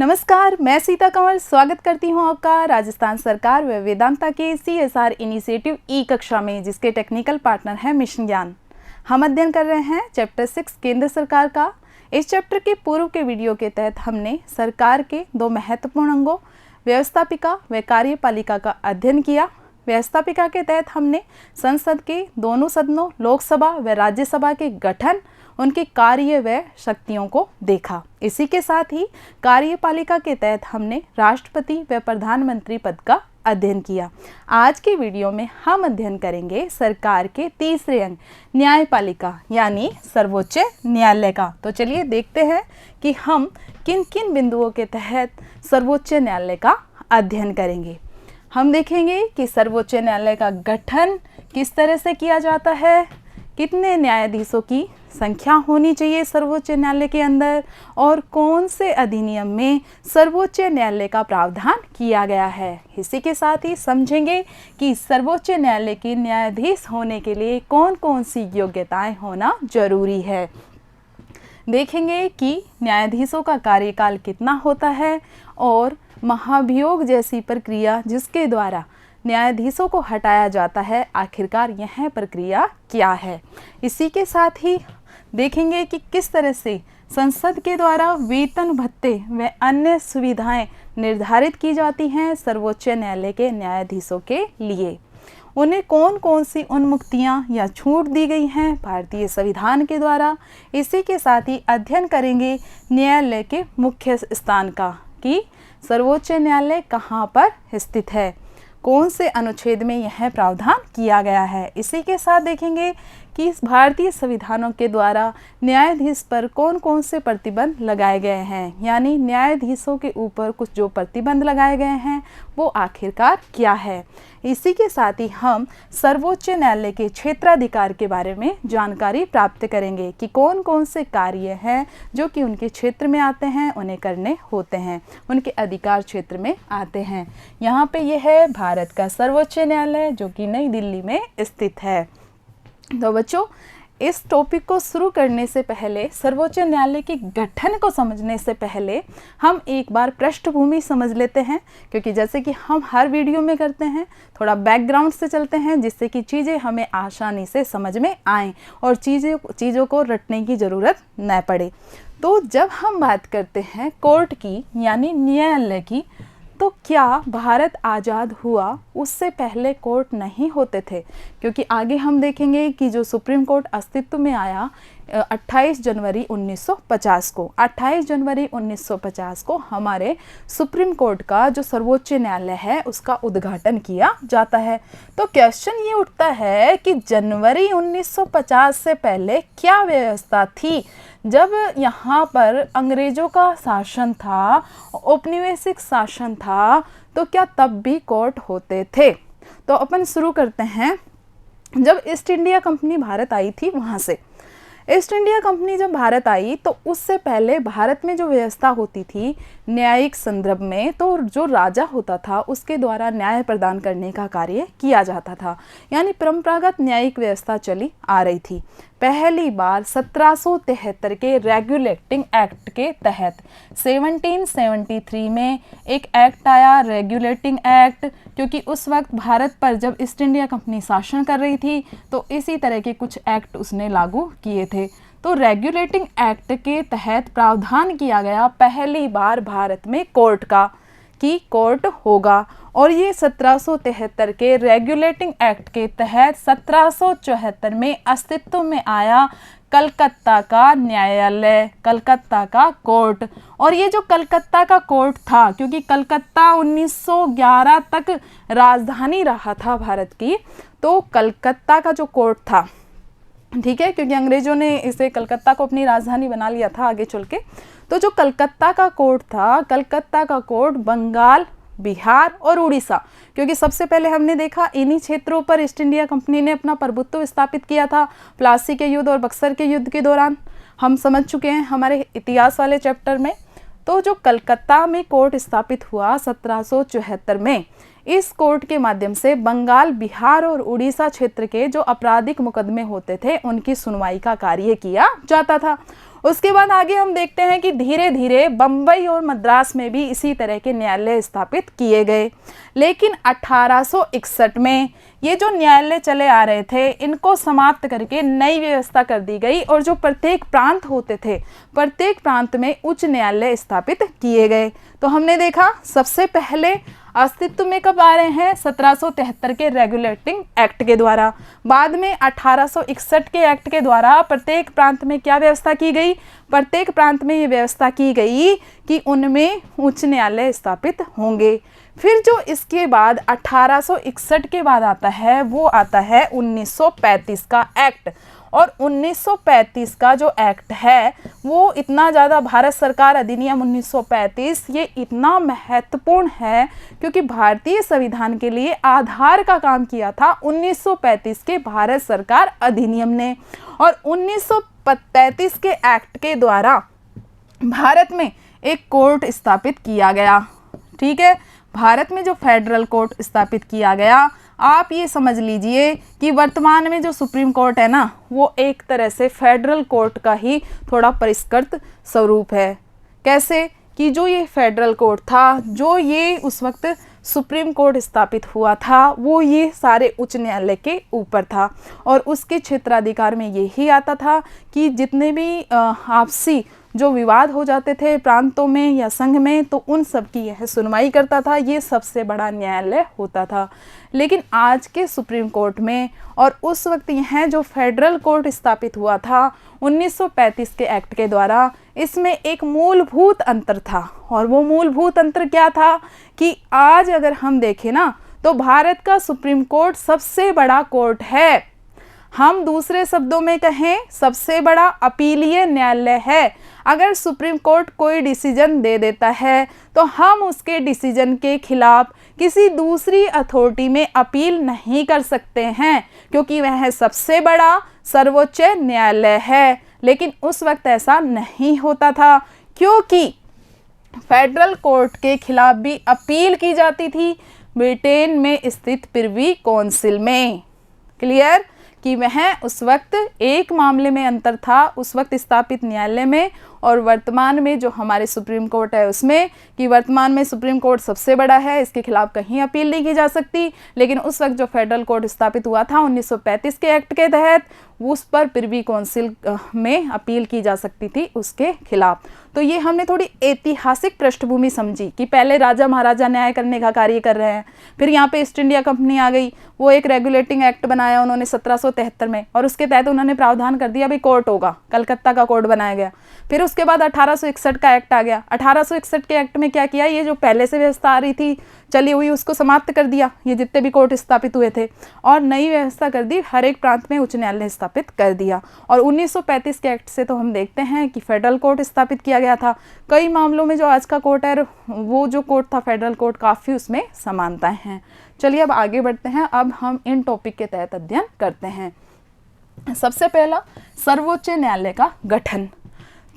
नमस्कार, मैं सीता कंवर स्वागत करती हूं आपका राजस्थान सरकार व वेदांता के CSR इनिशिएटिव ई कक्षा में, जिसके टेक्निकल पार्टनर हैं मिशन ज्ञान। हम अध्ययन कर रहे हैं चैप्टर 6 केंद्र सरकार का। इस चैप्टर के पूर्व के वीडियो के तहत हमने सरकार के दो महत्वपूर्ण अंगों व्यवस्थापिका व कार्यपालिका का अध्ययन किया। व्यवस्थापिका के तहत हमने संसद के दोनों सदनों लोकसभा व राज्यसभा के गठन, उनके कार्य व शक्तियों को देखा। इसी के साथ ही कार्यपालिका के तहत हमने राष्ट्रपति व प्रधानमंत्री पद का अध्ययन किया। आज के वीडियो में हम अध्ययन करेंगे सरकार के तीसरे अंग न्यायपालिका यानी सर्वोच्च न्यायालय का। तो चलिए देखते हैं कि हम किन किन बिंदुओं के तहत सर्वोच्च न्यायालय का अध्ययन करेंगे। हम देखेंगे कि सर्वोच्च न्यायालय का गठन किस तरह से किया जाता है, कितने न्यायाधीशों की संख्या होनी चाहिए सर्वोच्च न्यायालय के अंदर, और कौन से अधिनियम में सर्वोच्च न्यायालय का प्रावधान किया गया है। इसी के साथ ही समझेंगे कि सर्वोच्च न्यायालय के न्यायाधीश होने के लिए कौन कौन सी योग्यताएं होना जरूरी है। देखेंगे कि न्यायाधीशों का कार्यकाल कितना होता है और महाभियोग जैसी प्रक्रिया जिसके द्वारा न्यायाधीशों को हटाया जाता है, आखिरकार यह प्रक्रिया क्या है। इसी के साथ ही देखेंगे कि किस तरह से संसद के द्वारा वेतन भत्ते व अन्य सुविधाएं निर्धारित की जाती हैं सर्वोच्च न्यायालय के न्यायाधीशों के लिए। उन्हें कौन कौन सी उन्मुक्तियां या छूट दी गई हैं भारतीय संविधान के द्वारा। इसी के साथ ही अध्ययन करेंगे न्यायालय के मुख्य स्थान का, कि सर्वोच्च न्यायालय कहाँ पर स्थित है, कौन से अनुच्छेद में यह प्रावधान किया गया है। इसी के साथ देखेंगे कि इस भारतीय संविधानों के द्वारा न्यायाधीश पर कौन कौन से प्रतिबंध लगाए गए हैं, यानी न्यायाधीशों के ऊपर कुछ जो प्रतिबंध लगाए गए हैं वो आखिरकार क्या है। इसी के साथ ही हम सर्वोच्च न्यायालय के क्षेत्राधिकार के बारे में जानकारी प्राप्त करेंगे कि कौन कौन से कार्य हैं जो कि उनके क्षेत्र में आते हैं, उन्हें करने होते हैं, उनके अधिकार क्षेत्र में आते हैं। यहाँ पे यह है भारत का सर्वोच्च न्यायालय जो कि नई दिल्ली में स्थित है। तो बच्चों, इस टॉपिक को शुरू करने से पहले, सर्वोच्च न्यायालय के गठन को समझने से पहले हम एक बार पृष्ठभूमि समझ लेते हैं, क्योंकि जैसे कि हम हर वीडियो में करते हैं, थोड़ा बैकग्राउंड से चलते हैं जिससे कि चीज़ें हमें आसानी से समझ में आएँ और चीज़ों को रटने की ज़रूरत न पड़े। तो जब हम बात करते हैं कोर्ट की यानी न्यायालय की, तो क्या भारत आज़ाद हुआ उससे पहले कोर्ट नहीं होते थे, क्योंकि आगे हम देखेंगे कि जो सुप्रीम कोर्ट अस्तित्व में आया 28 जनवरी 1950 को। 28 जनवरी 1950 को हमारे सुप्रीम कोर्ट का जो सर्वोच्च न्यायालय है उसका उद्घाटन किया जाता है। तो क्वेश्चन ये उठता है कि जनवरी 1950 से पहले क्या व्यवस्था थी, जब यहाँ पर अंग्रेज़ों का शासन था, औपनिवेशिक शासन था, तो क्या तब भी कोर्ट होते थे। तो अपन शुरू करते हैं जब ईस्ट इंडिया कंपनी भारत आई थी वहाँ से। ईस्ट इंडिया कंपनी जब भारत आई तो उससे पहले भारत में जो व्यवस्था होती थी न्यायिक संदर्भ में, तो जो राजा होता था उसके द्वारा न्याय प्रदान करने का कार्य किया जाता था, यानी परंपरागत न्यायिक व्यवस्था चली आ रही थी। पहली बार 1773 के रेगुलेटिंग एक्ट के तहत 1773 में एक एक्ट आया, रेगुलेटिंग एक्ट, क्योंकि उस वक्त भारत पर जब ईस्ट इंडिया कंपनी शासन कर रही थी तो इसी तरह के कुछ एक्ट उसने लागू किए थे। तो रेगुलेटिंग एक्ट के तहत प्रावधान किया गया पहली बार भारत में कोर्ट का, कि कोर्ट होगा। और ये 1773 के रेगुलेटिंग एक्ट के तहत 1774 में अस्तित्व में आया कलकत्ता का न्यायालय, कलकत्ता का कोर्ट। और ये जो कलकत्ता का कोर्ट था, क्योंकि कलकत्ता 1911 तक राजधानी रहा था भारत की, तो कलकत्ता का जो कोर्ट था, ठीक है, क्योंकि अंग्रेजों ने इसे कलकत्ता को अपनी राजधानी बना लिया था आगे चल के। तो जो कलकत्ता का कोर्ट था, कलकत्ता का कोर्ट बंगाल, बिहार और उड़ीसा, क्योंकि सबसे पहले हमने देखा इन्हीं क्षेत्रों पर ईस्ट इंडिया कंपनी ने अपना प्रभुत्व स्थापित किया था। प्लासी के युद्ध और बक्सर के युद्ध के दौरान हम समझ चुके हैं हमारे इतिहास वाले चैप्टर में। तो जो कलकत्ता में कोर्ट स्थापित हुआ 1774 में, इस कोर्ट के माध्यम से बंगाल, बिहार और उड़ीसा क्षेत्र के जो आपराधिक मुकदमे होते थे उनकी सुनवाई का कार्य किया जाता था। उसके बाद आगे हम देखते हैं कि धीरे धीरे बम्बई और मद्रास में भी इसी तरह के न्यायालय स्थापित किए गए। लेकिन 1861 में ये जो न्यायालय चले आ रहे थे इनको समाप्त करके नई व्यवस्था कर दी गई और जो प्रत्येक प्रांत होते थे प्रत्येक प्रांत में उच्च न्यायालय स्थापित किए गए। तो हमने देखा सबसे पहले अस्तित्व में कब आ रहे हैं 1773 के रेगुलेटिंग एक्ट के द्वारा, बाद में 1861 के एक्ट के द्वारा प्रत्येक प्रांत में क्या व्यवस्था की गई, प्रत्येक प्रांत में ये व्यवस्था की गई कि उनमें उच्च न्यायालय स्थापित होंगे। फिर जो इसके बाद 1861 के बाद आता है वो आता है 1935 का एक्ट। और 1935 का जो एक्ट है वो इतना ज़्यादा, भारत सरकार अधिनियम 1935 ये इतना महत्वपूर्ण है क्योंकि भारतीय संविधान के लिए आधार का काम किया था 1935 के भारत सरकार अधिनियम ने। और 1935 के एक्ट के द्वारा भारत में एक कोर्ट स्थापित किया गया। ठीक है, भारत में जो फेडरल कोर्ट स्थापित किया गया, आप ये समझ लीजिए कि वर्तमान में जो सुप्रीम कोर्ट है ना वो एक तरह से फेडरल कोर्ट का ही थोड़ा परिष्कृत स्वरूप है। कैसे कि जो ये फेडरल कोर्ट था, जो ये उस वक्त सुप्रीम कोर्ट स्थापित हुआ था वो ये सारे उच्च न्यायालय के ऊपर था और उसके क्षेत्राधिकार में यही आता था कि जितने भी आपसी जो विवाद हो जाते थे प्रांतों में या संघ में तो उन सब की यह सुनवाई करता था, ये सबसे बड़ा न्यायालय होता था। लेकिन आज के सुप्रीम कोर्ट में और उस वक्त यह जो फेडरल कोर्ट स्थापित हुआ था 1935 के एक्ट के द्वारा, इसमें एक मूलभूत अंतर था। और वो मूलभूत अंतर क्या था कि आज अगर हम देखें ना तो भारत का सुप्रीम कोर्ट सबसे बड़ा कोर्ट है। हम दूसरे शब्दों में कहें सबसे बड़ा अपीलीय न्यायालय है। अगर सुप्रीम कोर्ट कोई डिसीजन दे देता है तो हम उसके डिसीजन के खिलाफ किसी दूसरी अथॉरिटी में अपील नहीं कर सकते हैं क्योंकि वह सबसे बड़ा सर्वोच्च न्यायालय है। लेकिन उस वक्त ऐसा नहीं होता था क्योंकि फेडरल कोर्ट के खिलाफ भी अपील की जाती थी ब्रिटेन में स्थित प्रिवी काउंसिल में। क्लियर कि वह उस वक्त एक मामले में अंतर था उस वक्त स्थापित न्यायालय में और वर्तमान में जो हमारे सुप्रीम कोर्ट है उसमें, कि वर्तमान में सुप्रीम कोर्ट सबसे बड़ा है, इसके खिलाफ कहीं अपील नहीं की जा सकती। लेकिन उस वक्त जो फेडरल कोर्ट स्थापित हुआ था 1935 के एक्ट के तहत उस पर प्रिवी काउंसिल में अपील की जा सकती थी उसके खिलाफ। तो ये हमने थोड़ी ऐतिहासिक पृष्ठभूमि समझी कि पहले राजा महाराजा न्याय करने का कार्य कर रहे हैं, फिर यहाँ पे ईस्ट इंडिया कंपनी आ गई, वो एक रेगुलेटिंग एक्ट बनाया उन्होंने 1773 में और उसके तहत उन्होंने प्रावधान कर दिया भाई कोर्ट होगा, कलकत्ता का कोर्ट बनाया गया। फिर उसके बाद 1861 का एक्ट आ गया। 1861 के एक्ट में क्या किया, ये जो पहले से व्यवस्था आ रही थी चली हुई उसको समाप्त कर दिया, ये जितने भी कोर्ट स्थापित हुए थे, और नई व्यवस्था कर दी, हर एक प्रांत में उच्च न्यायालय स्थापित कर दिया। और 1935 के एक्ट से तो हम देखते हैं कि फेडरल कोर्ट स्थापित किया गया था। कई मामलों में जो आज का कोर्ट है वो जो कोर्ट था फेडरल कोर्ट, काफ़ी उसमें समानताएं हैं। चलिए अब आगे बढ़ते हैं, अब हम इन टॉपिक के तहत अध्ययन करते हैं। सबसे पहला सर्वोच्च न्यायालय का गठन।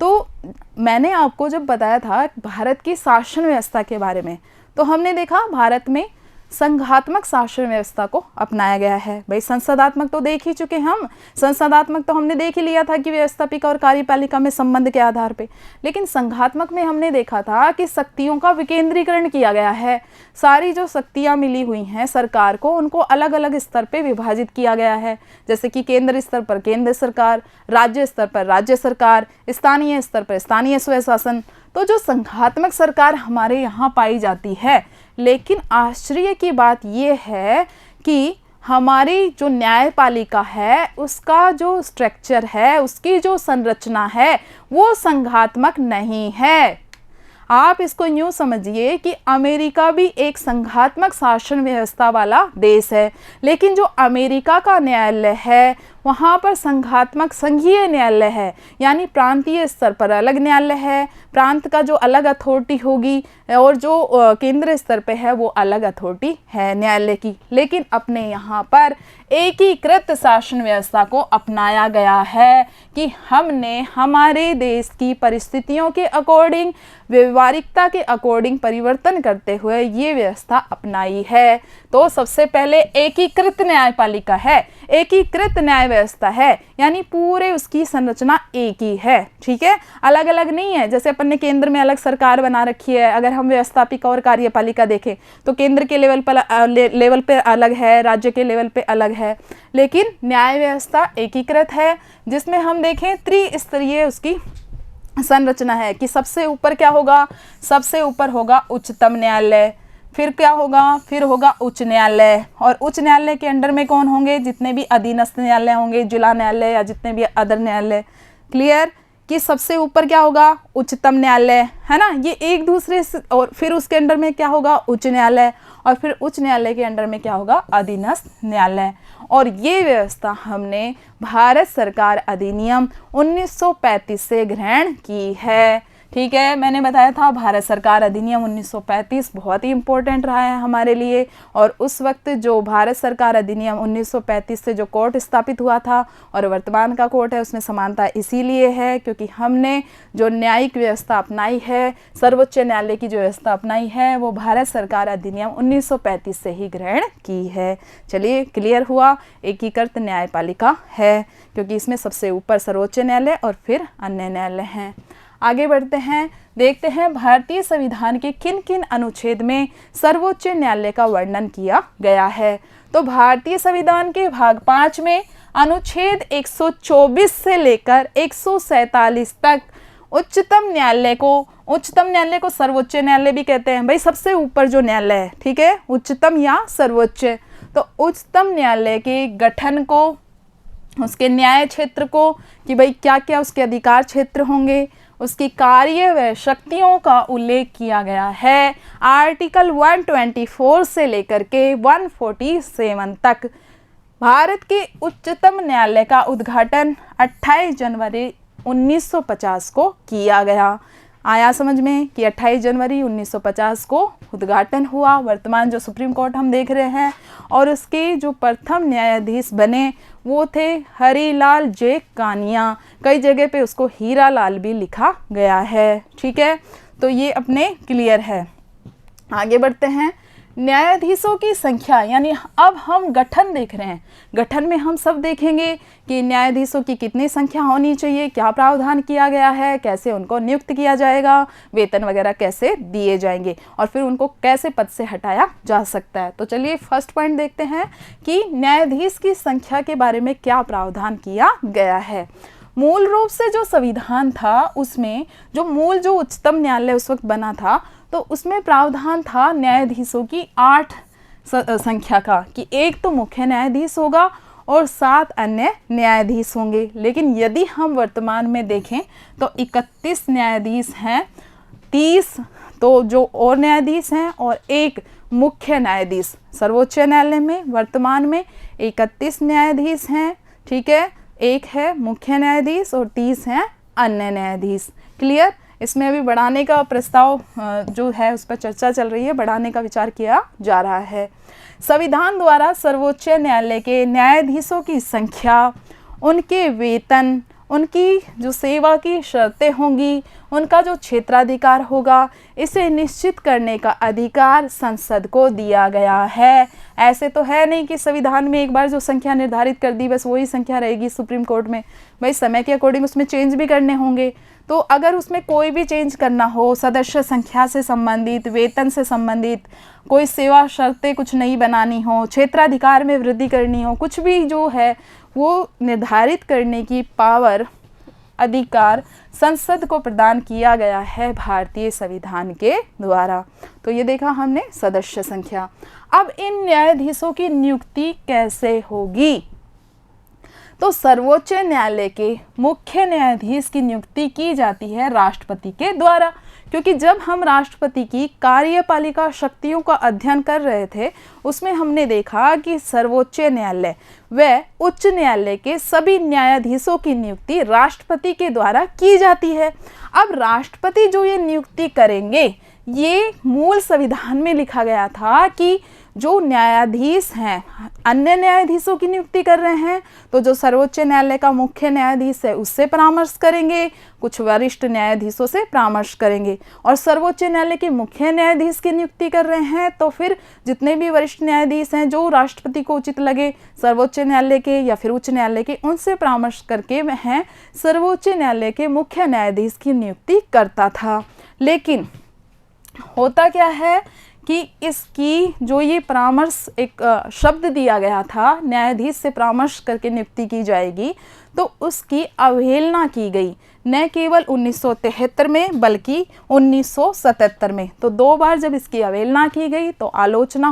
तो मैंने आपको जब बताया था भारत की शासन व्यवस्था के बारे में, तो हमने देखा भारत में संघात्मक शासन व्यवस्था को अपनाया गया है। भाई संसदात्मक तो देख ही चुके हम, संसदात्मक तो हमने देख ही लिया था कि व्यवस्थापिका और कार्यपालिका में संबंध के आधार पे, लेकिन संघात्मक में हमने देखा था कि शक्तियों का विकेंद्रीकरण किया गया है। सारी जो शक्तियाँ मिली हुई हैं सरकार को, उनको अलग अलग स्तर पे विभाजित किया गया है, जैसे कि केंद्र स्तर पर केंद्र सरकार, राज्य स्तर पर राज्य सरकार, स्थानीय स्तर पर स्थानीय स्वशासन। तो जो संघात्मक सरकार हमारे यहाँ पाई जाती है, लेकिन आश्चर्य की बात यह है कि हमारी जो न्यायपालिका है उसका जो स्ट्रक्चर है, उसकी जो संरचना है वो संघात्मक नहीं है। आप इसको यूँ समझिए कि अमेरिका भी एक संघात्मक शासन व्यवस्था वाला देश है, लेकिन जो अमेरिका का न्यायालय है वहाँ पर संघात्मक संघीय न्यायालय है, यानी प्रांतीय स्तर पर अलग न्यायालय है, प्रांत का जो अलग अथॉरिटी होगी और जो केंद्र स्तर पे है वो अलग अथॉरिटी है न्यायालय की। लेकिन अपने यहाँ पर एकीकृत शासन व्यवस्था को अपनाया गया है कि हमने हमारे देश की परिस्थितियों के अकॉर्डिंग, व्यवहारिकता के अकॉर्डिंग परिवर्तन करते हुए ये व्यवस्था अपनाई है। तो सबसे पहले एकीकृत न्यायपालिका है, एकीकृत न्याय व्यवस्था है, यानी पूरे उसकी संरचना एक ही है, ठीक है, अलग अलग नहीं है। जैसे अपन ने केंद्र में अलग सरकार बना रखी है, अगर हम व्यवस्थापिका और कार्यपालिका देखें तो केंद्र के लेवल पे अलग है, राज्य के लेवल पे अलग है, लेकिन न्याय व्यवस्था एकीकृत है, जिसमें हम देखें त्रिस्तरीय उसकी संरचना है कि सबसे ऊपर क्या होगा, सबसे ऊपर होगा उच्चतम न्यायालय, फिर क्या होगा, फिर होगा उच्च न्यायालय, और उच्च न्यायालय के अंडर में कौन होंगे, जितने भी अधीनस्थ न्यायालय होंगे, जिला न्यायालय या जितने भी अदर न्यायालय। क्लियर कि सबसे ऊपर क्या होगा, उच्चतम न्यायालय, है ना, ये एक दूसरे से, और फिर उसके अंडर में क्या होगा, उच्च न्यायालय, और फिर उच्च न्यायालय के अंडर में क्या होगा, अधीनस्थ न्यायालय। और ये व्यवस्था हमने भारत सरकार अधिनियम 1935 से ग्रहण की है, ठीक है। मैंने बताया था भारत सरकार अधिनियम 1935 बहुत ही इम्पोर्टेंट रहा है हमारे लिए, और उस वक्त जो भारत सरकार अधिनियम 1935 से जो कोर्ट स्थापित हुआ था और वर्तमान का कोर्ट है, उसमें समानता इसीलिए है क्योंकि हमने जो न्यायिक व्यवस्था अपनाई है, सर्वोच्च न्यायालय की जो व्यवस्था अपनाई है, वो भारत सरकार अधिनियम 1935 से ही ग्रहण की है। चलिए, क्लियर हुआ, एकीकृत न्यायपालिका है क्योंकि इसमें सबसे ऊपर सर्वोच्च न्यायालय और फिर अन्य न्यायालय हैं। आगे बढ़ते हैं, देखते हैं भारतीय संविधान के किन किन अनुच्छेद में सर्वोच्च न्यायालय का वर्णन किया गया है। तो भारतीय संविधान के भाग 5 में अनुच्छेद 124 से लेकर 147 तक उच्चतम न्यायालय को सर्वोच्च न्यायालय भी कहते हैं, भाई सबसे ऊपर जो न्यायालय है, ठीक है, उच्चतम या सर्वोच्च। तो उच्चतम न्यायालय के गठन को, उसके न्याय क्षेत्र को, कि भाई क्या क्या उसके अधिकार क्षेत्र होंगे, उसकी कार्य व शक्तियों का उल्लेख किया गया है आर्टिकल 124 से लेकर के 147 तक। भारत के उच्चतम न्यायालय का उद्घाटन 28 जनवरी 1950 को किया गया। आया समझ में कि 28 जनवरी 1950 को उद्घाटन हुआ। वर्तमान जो सुप्रीम कोर्ट हम देख रहे हैं, और उसके जो प्रथम न्यायाधीश बने वो थे हरिलाल जे कानिया, कई जगह पे उसको हीरा लाल भी लिखा गया है, ठीक है। तो ये अपने क्लियर है। आगे बढ़ते हैं, न्यायाधीशों की संख्या, यानी अब हम गठन देख रहे हैं। गठन में हम सब देखेंगे कि न्यायाधीशों की कितनी संख्या होनी चाहिए, क्या प्रावधान किया गया है, कैसे उनको नियुक्त किया जाएगा, वेतन वगैरह कैसे दिए जाएंगे, और फिर उनको कैसे पद से हटाया जा सकता है। तो चलिए फर्स्ट पॉइंट देखते हैं कि न्यायाधीश की संख्या के बारे में क्या प्रावधान किया गया है। मूल रूप से जो संविधान था उसमें जो उच्चतम न्यायालय उस वक्त बना था, तो उसमें प्रावधान था न्यायाधीशों की 8 संख्या का, कि एक तो मुख्य न्यायाधीश होगा और 7 अन्य न्यायाधीश होंगे। लेकिन यदि हम वर्तमान में देखें तो 31 न्यायाधीश हैं, 30 तो जो और न्यायाधीश हैं और एक मुख्य न्यायाधीश। सर्वोच्च न्यायालय में वर्तमान में 31 न्यायाधीश हैं, ठीक है, एक है मुख्य न्यायाधीश और 30 हैं अन्य न्यायाधीश। क्लियर। इसमें अभी बढ़ाने का प्रस्ताव जो है उस पर चर्चा चल रही है, बढ़ाने का विचार किया जा रहा है। संविधान द्वारा सर्वोच्च न्यायालय के न्यायाधीशों की संख्या, उनके वेतन, उनकी जो सेवा की शर्तें होंगी, उनका जो क्षेत्राधिकार होगा, इसे निश्चित करने का अधिकार संसद को दिया गया है। ऐसे तो है नहीं कि संविधान में एक बार जो संख्या निर्धारित कर दी बस वही संख्या रहेगी सुप्रीम कोर्ट में। भाई समय के अकॉर्डिंग उसमें चेंज भी करने होंगे। तो अगर उसमें कोई भी चेंज करना हो, सदस्य संख्या से संबंधित, वेतन से संबंधित, कोई सेवा शर्तें कुछ नई बनानी हो, क्षेत्राधिकार में वृद्धि करनी हो, कुछ भी जो है वो निर्धारित करने की पावर, अधिकार संसद को प्रदान किया गया है भारतीय संविधान के द्वारा। तो ये देखा हमने सदस्य संख्या। अब इन न्यायाधीशों की नियुक्ति कैसे होगी? तो सर्वोच्च न्यायालय के मुख्य न्यायाधीश की नियुक्ति की जाती है राष्ट्रपति के द्वारा, क्योंकि जब हम राष्ट्रपति की कार्यपालिका शक्तियों का अध्ययन कर रहे थे उसमें हमने देखा कि सर्वोच्च न्यायालय व उच्च न्यायालय के सभी न्यायाधीशों की नियुक्ति राष्ट्रपति के द्वारा की जाती है। अब राष्ट्रपति जो ये नियुक्ति करेंगे, ये मूल संविधान में लिखा गया था कि जो न्यायाधीश हैं अन्य न्यायाधीशों की नियुक्ति कर रहे हैं, तो जो सर्वोच्च न्यायालय का मुख्य न्यायाधीश है उससे परामर्श करेंगे, कुछ वरिष्ठ न्यायाधीशों से परामर्श करेंगे। और सर्वोच्च न्यायालय के मुख्य न्यायाधीश की नियुक्ति कर रहे हैं तो फिर जितने भी वरिष्ठ न्यायाधीश हैं जो राष्ट्रपति को उचित लगे, सर्वोच्च न्यायालय के या फिर उच्च न्यायालय के, उनसे परामर्श करके वह सर्वोच्च न्यायालय के मुख्य न्यायाधीश की नियुक्ति करता था। लेकिन होता क्या है कि इसकी जो ये परामर्श एक शब्द दिया गया था, न्यायाधीश से परामर्श करके नियुक्ति की जाएगी, तो उसकी अवहेलना की गई, न केवल 1973 में बल्कि 1977 में। तो 2 बार जब इसकी अवहेलना की गई तो आलोचना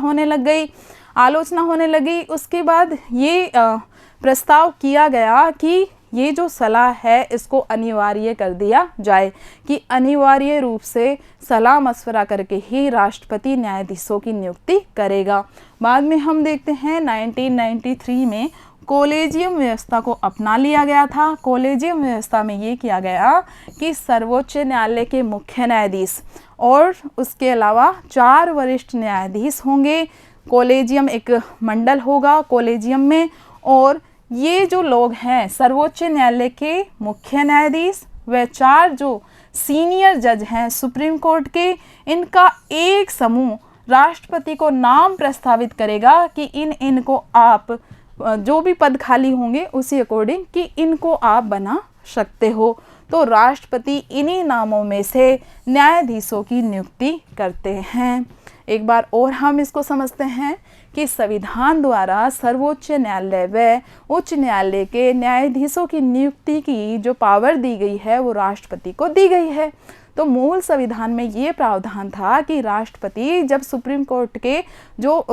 होने लगी। उसके बाद ये प्रस्ताव किया गया कि ये जो सलाह है इसको अनिवार्य कर दिया जाए, कि अनिवार्य रूप से सलाह मशवरा करके ही राष्ट्रपति न्यायाधीशों की नियुक्ति करेगा। बाद में हम देखते हैं 1993 में कॉलेजियम व्यवस्था को अपना लिया गया था। कॉलेजियम व्यवस्था में ये किया गया कि सर्वोच्च न्यायालय के मुख्य न्यायाधीश और उसके अलावा 4 वरिष्ठ न्यायाधीश होंगे। कॉलेजियम एक मंडल होगा कॉलेजियम में, और ये जो लोग हैं सर्वोच्च न्यायालय के मुख्य न्यायाधीश व 4 जो सीनियर जज हैं सुप्रीम कोर्ट के, इनका एक समूह राष्ट्रपति को नाम प्रस्तावित करेगा कि इनको आप जो भी पद खाली होंगे उसी अकॉर्डिंग कि इनको आप बना सकते हो। तो राष्ट्रपति इन्हीं नामों में से न्यायाधीशों की नियुक्ति करते हैं। एक बार और हम इसको समझते हैं कि संविधान द्वारा सर्वोच्च न्यायालय व उच्च न्यायालय के न्यायाधीशों की नियुक्ति की जो पावर दी गई है वो राष्ट्रपति को दी गई है। तो मूल संविधान में ये प्रावधान था कि राष्ट्रपति जब सुप्रीम कोर्ट के जो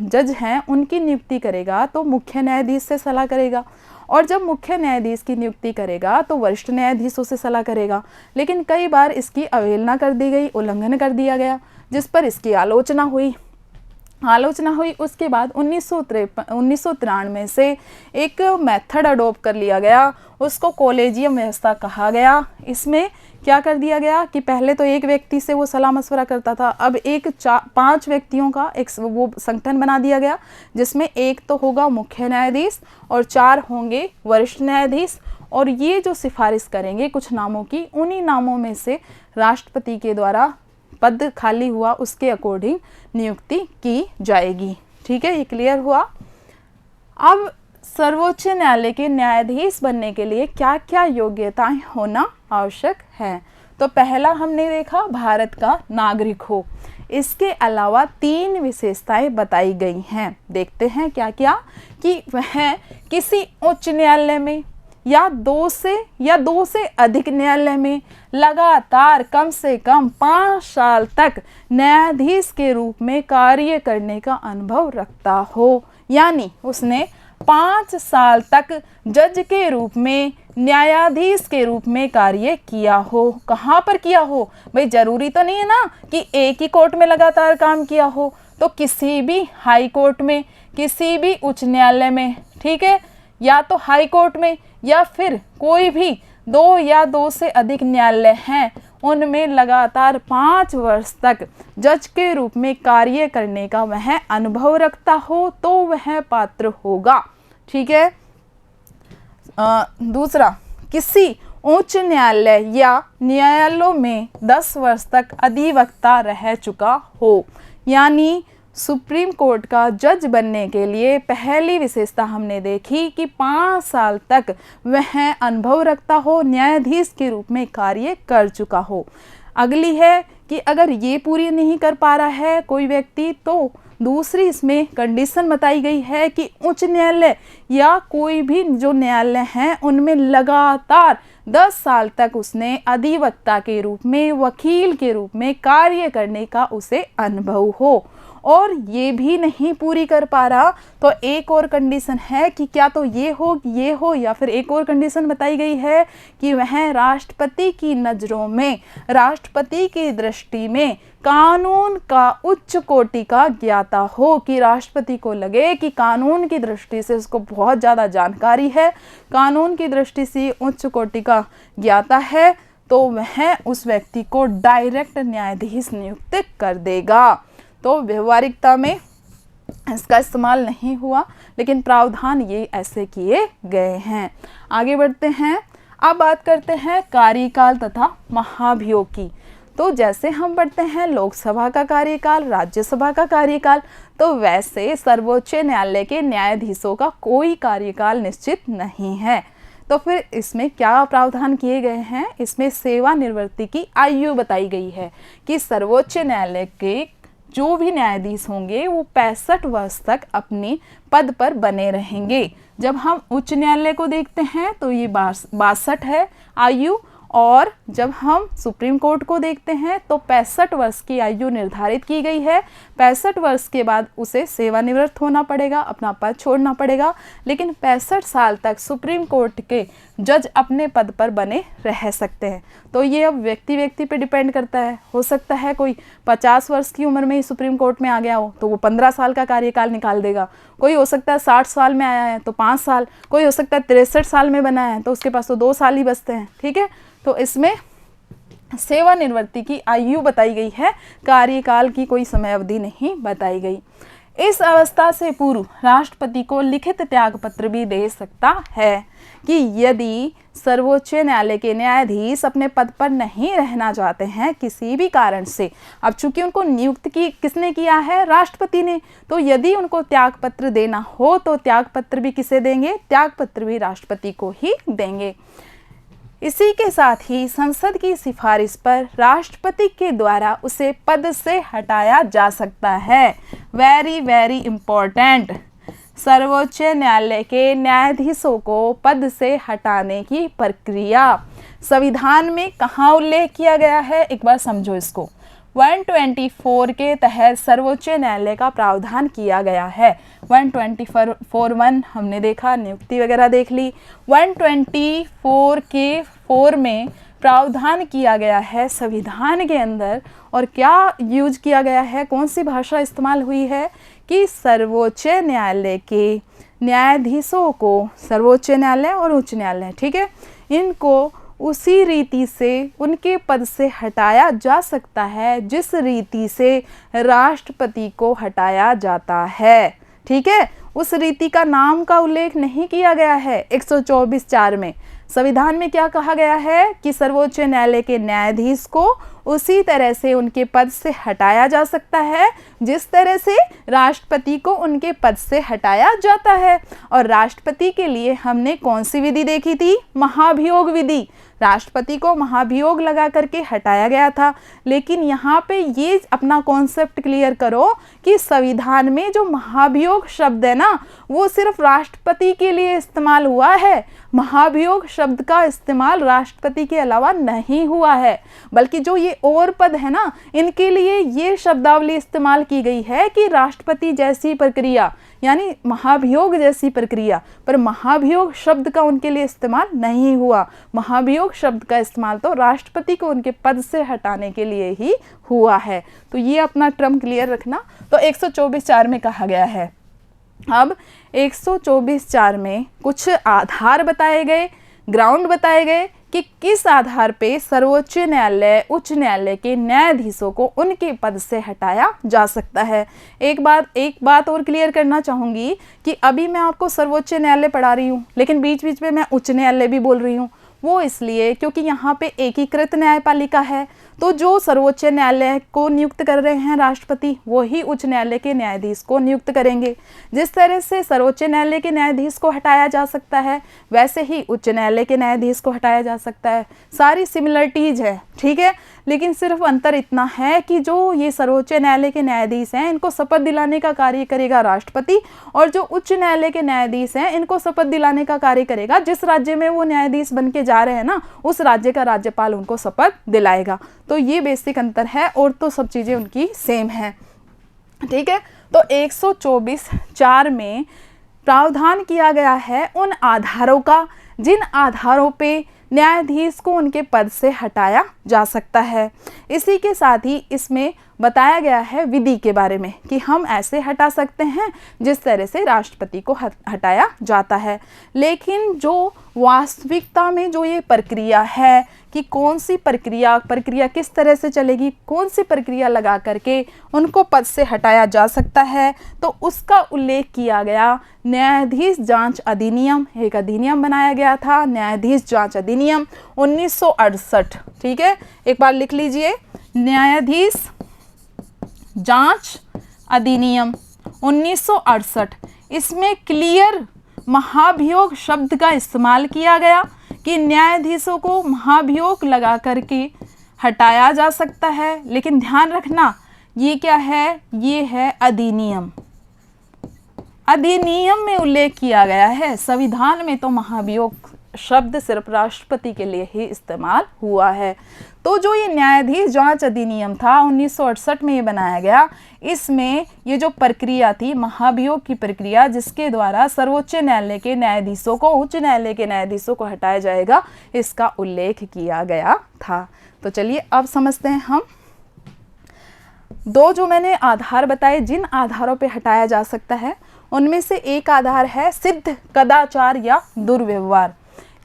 जज हैं उनकी नियुक्ति करेगा तो मुख्य न्यायाधीश से सलाह करेगा, और जब मुख्य न्यायाधीश की नियुक्ति करेगा तो वरिष्ठ न्यायाधीशों से सलाह करेगा। लेकिन कई बार इसकी अवहेलना कर दी गई, उल्लंघन कर दिया गया, जिस पर इसकी आलोचना हुई। उसके बाद 1993 से एक मेथड अडोप्ट कर लिया गया, उसको कॉलेजियम व्यवस्था कहा गया। इसमें क्या कर दिया गया कि पहले तो एक व्यक्ति से वो सलाह मशवरा करता था, अब 5 व्यक्तियों का एक वो संगठन बना दिया गया, जिसमें एक तो होगा मुख्य न्यायाधीश और 4 होंगे वरिष्ठ न्यायाधीश, और ये जो सिफारिश करेंगे कुछ नामों की, उन्हीं नामों में से राष्ट्रपति के द्वारा पद खाली हुआ उसके अकॉर्डिंग नियुक्ति की जाएगी। ठीक है, ये क्लियर हुआ। अब सर्वोच्च न्यायालय के न्यायाधीश बनने के लिए क्या क्या योग्यताएं होना आवश्यक है। तो पहला हमने देखा भारत का नागरिक हो। इसके अलावा 3 विशेषताएं बताई गई हैं। देखते हैं क्या क्या, कि वह किसी उच्च न्यायालय में या 2 से अधिक न्यायालय में लगातार कम से कम 5 साल तक न्यायाधीश के रूप में कार्य करने का अनुभव रखता हो। यानी उसने 5 साल तक जज के रूप में, न्यायाधीश के रूप में कार्य किया हो। कहाँ पर किया हो भाई, जरूरी तो नहीं है ना कि एक ही कोर्ट में लगातार काम किया हो, तो किसी भी हाई कोर्ट में, किसी भी उच्च न्यायालय में, ठीक है, या तो हाई कोर्ट में या फिर कोई भी 2 या 2 से अधिक न्यायालय हैं उनमें लगातार 5 वर्ष तक जज के रूप में कार्य करने का वह अनुभव रखता हो तो वह पात्र होगा। ठीक है। दूसरा, किसी उच्च न्यायालय या न्यायालयों में 10 वर्ष तक अधिवक्ता रह चुका हो। यानी सुप्रीम कोर्ट का जज बनने के लिए पहली विशेषता हमने देखी कि 5 साल तक वह अनुभव रखता हो, न्यायाधीश के रूप में कार्य कर चुका हो। अगली है कि अगर ये पूरी नहीं कर पा रहा है कोई व्यक्ति, तो दूसरी इसमें कंडीशन बताई गई है कि उच्च न्यायालय या कोई भी जो न्यायालय हैं उनमें लगातार 10 साल तक उसने अधिवक्ता के रूप में, वकील के रूप में कार्य करने का उसे अनुभव हो। और ये भी नहीं पूरी कर पा रहा तो एक और कंडीशन है कि क्या तो ये हो या फिर एक और कंडीशन बताई गई है कि वह राष्ट्रपति की नज़रों में, राष्ट्रपति की दृष्टि में कानून का उच्च कोटि का ज्ञाता हो, कि राष्ट्रपति को लगे कि कानून की दृष्टि से उसको बहुत ज़्यादा जानकारी है, कानून की दृष्टि से उच्च कोटि का ज्ञाता है, तो वह उस व्यक्ति को डायरेक्ट न्यायाधीश नियुक्त कर देगा। तो व्यवहारिकता में इसका इस्तेमाल नहीं हुआ, लेकिन प्रावधान ये ऐसे किए गए हैं। आगे बढ़ते हैं। अब बात करते हैं कार्यकाल तथा महाभियोग की। तो जैसे हम पढ़ते हैं लोकसभा का कार्यकाल, राज्यसभा का कार्यकाल, तो वैसे सर्वोच्च न्यायालय के न्यायाधीशों का कोई कार्यकाल निश्चित नहीं है। तो फिर इसमें क्या प्रावधान किए गए हैं? इसमें सेवानिवृत्ति की आयु बताई गई है कि सर्वोच्च न्यायालय के जो भी न्यायाधीश होंगे वो 65 वर्ष तक अपने पद पर बने रहेंगे। जब हम उच्च न्यायालय को देखते हैं तो ये 62 है आयु, और जब हम सुप्रीम कोर्ट को देखते हैं तो 65 वर्ष की आयु निर्धारित की गई है। 65 वर्ष के बाद उसे सेवानिवृत्त होना पड़ेगा, अपना पद छोड़ना पड़ेगा, लेकिन 65 साल तक सुप्रीम कोर्ट के जज अपने पद पर बने रह सकते हैं। तो ये अब व्यक्ति पे डिपेंड करता है। हो सकता है कोई 50 वर्ष की उम्र में ही सुप्रीम कोर्ट में आ गया हो तो वो 15 साल का कार्यकाल निकाल देगा। कोई हो सकता है 60 साल में आया है तो 5 साल, कोई हो सकता है 63 साल में बना है तो उसके पास तो 2 साल ही बचते हैं। ठीक है, तो इसमें सेवानिवृत्ति की आयु बताई गई है, कार्यकाल की कोई समय अवधि नहीं बताई गई। इस अवस्था से पूर्व राष्ट्रपति को लिखित त्याग पत्र भी दे सकता है कि यदि सर्वोच्च न्यायालय के न्यायाधीश अपने पद पर नहीं रहना चाहते हैं किसी भी कारण से। अब चूंकि उनको नियुक्त की किसने किया है? राष्ट्रपति ने। तो यदि उनको त्याग पत्र देना हो तो त्याग पत्र भी किसे देंगे? त्याग पत्र भी राष्ट्रपति को ही देंगे। इसी के साथ ही संसद की सिफारिश पर राष्ट्रपति के द्वारा उसे पद से हटाया जा सकता है। Very very important. सर्वोच्च न्यायालय के न्यायाधीशों को पद से हटाने की प्रक्रिया संविधान में कहाँ उल्लेख किया गया है? एक बार समझो इसको। 124 के तहत सर्वोच्च न्यायालय का प्रावधान किया गया है। 124(1) हमने देखा, नियुक्ति वगैरह देख ली। 124 के 4 में प्रावधान किया गया है संविधान के अंदर, और क्या यूज किया गया है? कौन सी भाषा इस्तेमाल हुई है कि सर्वोच्च न्यायालय के न्यायाधीशों को, सर्वोच्च न्यायालय और उच्च न्यायालय, ठीक है, इनको उसी रीति से उनके पद से हटाया जा सकता है जिस रीति से राष्ट्रपति को हटाया जाता है। ठीक है, उस रीति का नाम का उल्लेख नहीं किया गया है 124(4) में। संविधान में क्या कहा गया है कि सर्वोच्च न्यायालय के न्यायाधीश को उसी तरह से उनके पद से हटाया जा सकता है जिस तरह से राष्ट्रपति को उनके पद से हटाया जाता है। और राष्ट्रपति के लिए हमने कौन सी विधि देखी थी? महाभियोग विधि। राष्ट्रपति को महाभियोग लगा करके हटाया गया था। लेकिन यहाँ पे ये अपना कॉन्सेप्ट क्लियर करो कि संविधान में जो महाभियोग शब्द है ना, वो सिर्फ राष्ट्रपति के लिए इस्तेमाल हुआ है। महाभियोग शब्द का इस्तेमाल राष्ट्रपति के अलावा नहीं हुआ है, बल्कि जो ये और पद है ना, इनके लिए ये शब्दावली इस्तेमाल की गई है कि राष्ट्रपति जैसी प्रक्रिया, यानी महाभियोग जैसी प्रक्रिया, पर महाभियोग शब्द का उनके लिए इस्तेमाल नहीं हुआ। महाभियोग शब्द का इस्तेमाल तो राष्ट्रपति को उनके पद से हटाने के लिए ही हुआ है। तो ये अपना टर्म क्लियर रखना। तो 124(4) में कहा गया है। अब 124(4) में कुछ आधार बताए गए, ग्राउंड बताए गए कि किस आधार पे सर्वोच्च न्यायालय, उच्च न्यायालय के न्यायाधीशों को उनके पद से हटाया जा सकता है। एक बात और क्लियर करना चाहूँगी कि अभी मैं आपको सर्वोच्च न्यायालय पढ़ा रही हूँ, लेकिन बीच बीच में मैं उच्च न्यायालय भी बोल रही हूँ। वो इसलिए क्योंकि यहाँ पे एकीकृत न्यायपालिका है, तो जो सर्वोच्च न्यायालय को नियुक्त कर रहे हैं राष्ट्रपति, वो ही उच्च न्यायालय के न्यायाधीश को नियुक्त करेंगे। जिस तरह से सर्वोच्च न्यायालय के न्यायाधीश को हटाया जा सकता है, वैसे ही उच्च न्यायालय के न्यायाधीश को हटाया जा सकता है। सारी सिमिलरिटीज है, ठीक है, लेकिन सिर्फ अंतर इतना है कि जो ये सर्वोच्च न्यायालय के न्यायाधीश हैं, इनको शपथ दिलाने का कार्य करेगा राष्ट्रपति, और जो उच्च न्यायालय के न्यायाधीश हैं, इनको शपथ दिलाने का कार्य करेगा जिस राज्य में वो न्यायाधीश बन के जा रहे हैं ना, उस राज्य का राज्यपाल उनको शपथ दिलाएगा। तो ये बेसिक अंतर है, और तो सब चीज़ें उनकी सेम है। ठीक है, तो 124(4) में प्रावधान किया गया है उन आधारों का जिन आधारों पे न्यायाधीश को उनके पद से हटाया जा सकता है। इसी के साथ ही इसमें बताया गया है विधि के बारे में कि हम ऐसे हटा सकते हैं जिस तरह से राष्ट्रपति को हटाया जाता है। लेकिन जो वास्तविकता में जो ये प्रक्रिया है कि कौन सी प्रक्रिया किस तरह से चलेगी, कौन सी प्रक्रिया लगा करके उनको पद से हटाया जा सकता है, तो उसका उल्लेख किया गया न्यायाधीश जांच अधिनियम। एक अधिनियम बनाया गया था, न्यायाधीश जांच अधिनियम 1968। ठीक है, एक बार लिख लीजिए, न्यायाधीश जांच अधिनियम 1968। इसमें क्लियर महाभियोग शब्द का इस्तेमाल किया गया कि न्यायाधीशों को महाभियोग लगा करके हटाया जा सकता है। लेकिन ध्यान रखना, ये क्या है, ये है अधिनियम। अधिनियम में उल्लेख किया गया है, संविधान में तो महाभियोग शब्द सिर्फ राष्ट्रपति के लिए ही इस्तेमाल हुआ है। तो जो ये न्यायाधीश जांच अधिनियम था 1968 में ये बनाया गया, इसमें ये जो प्रक्रिया थी महाभियोग की प्रक्रिया, जिसके द्वारा सर्वोच्च न्यायालय के न्यायाधीशों को उच्च न्यायालय के न्यायाधीशों को हटाया जाएगा, इसका उल्लेख किया गया था। तो चलिए अब समझते हैं हम दो जो मैंने आधार बताए जिन आधारों पे हटाया जा सकता है, उनमें से एक आधार है सिद्ध कदाचार या दुर्व्यवहार,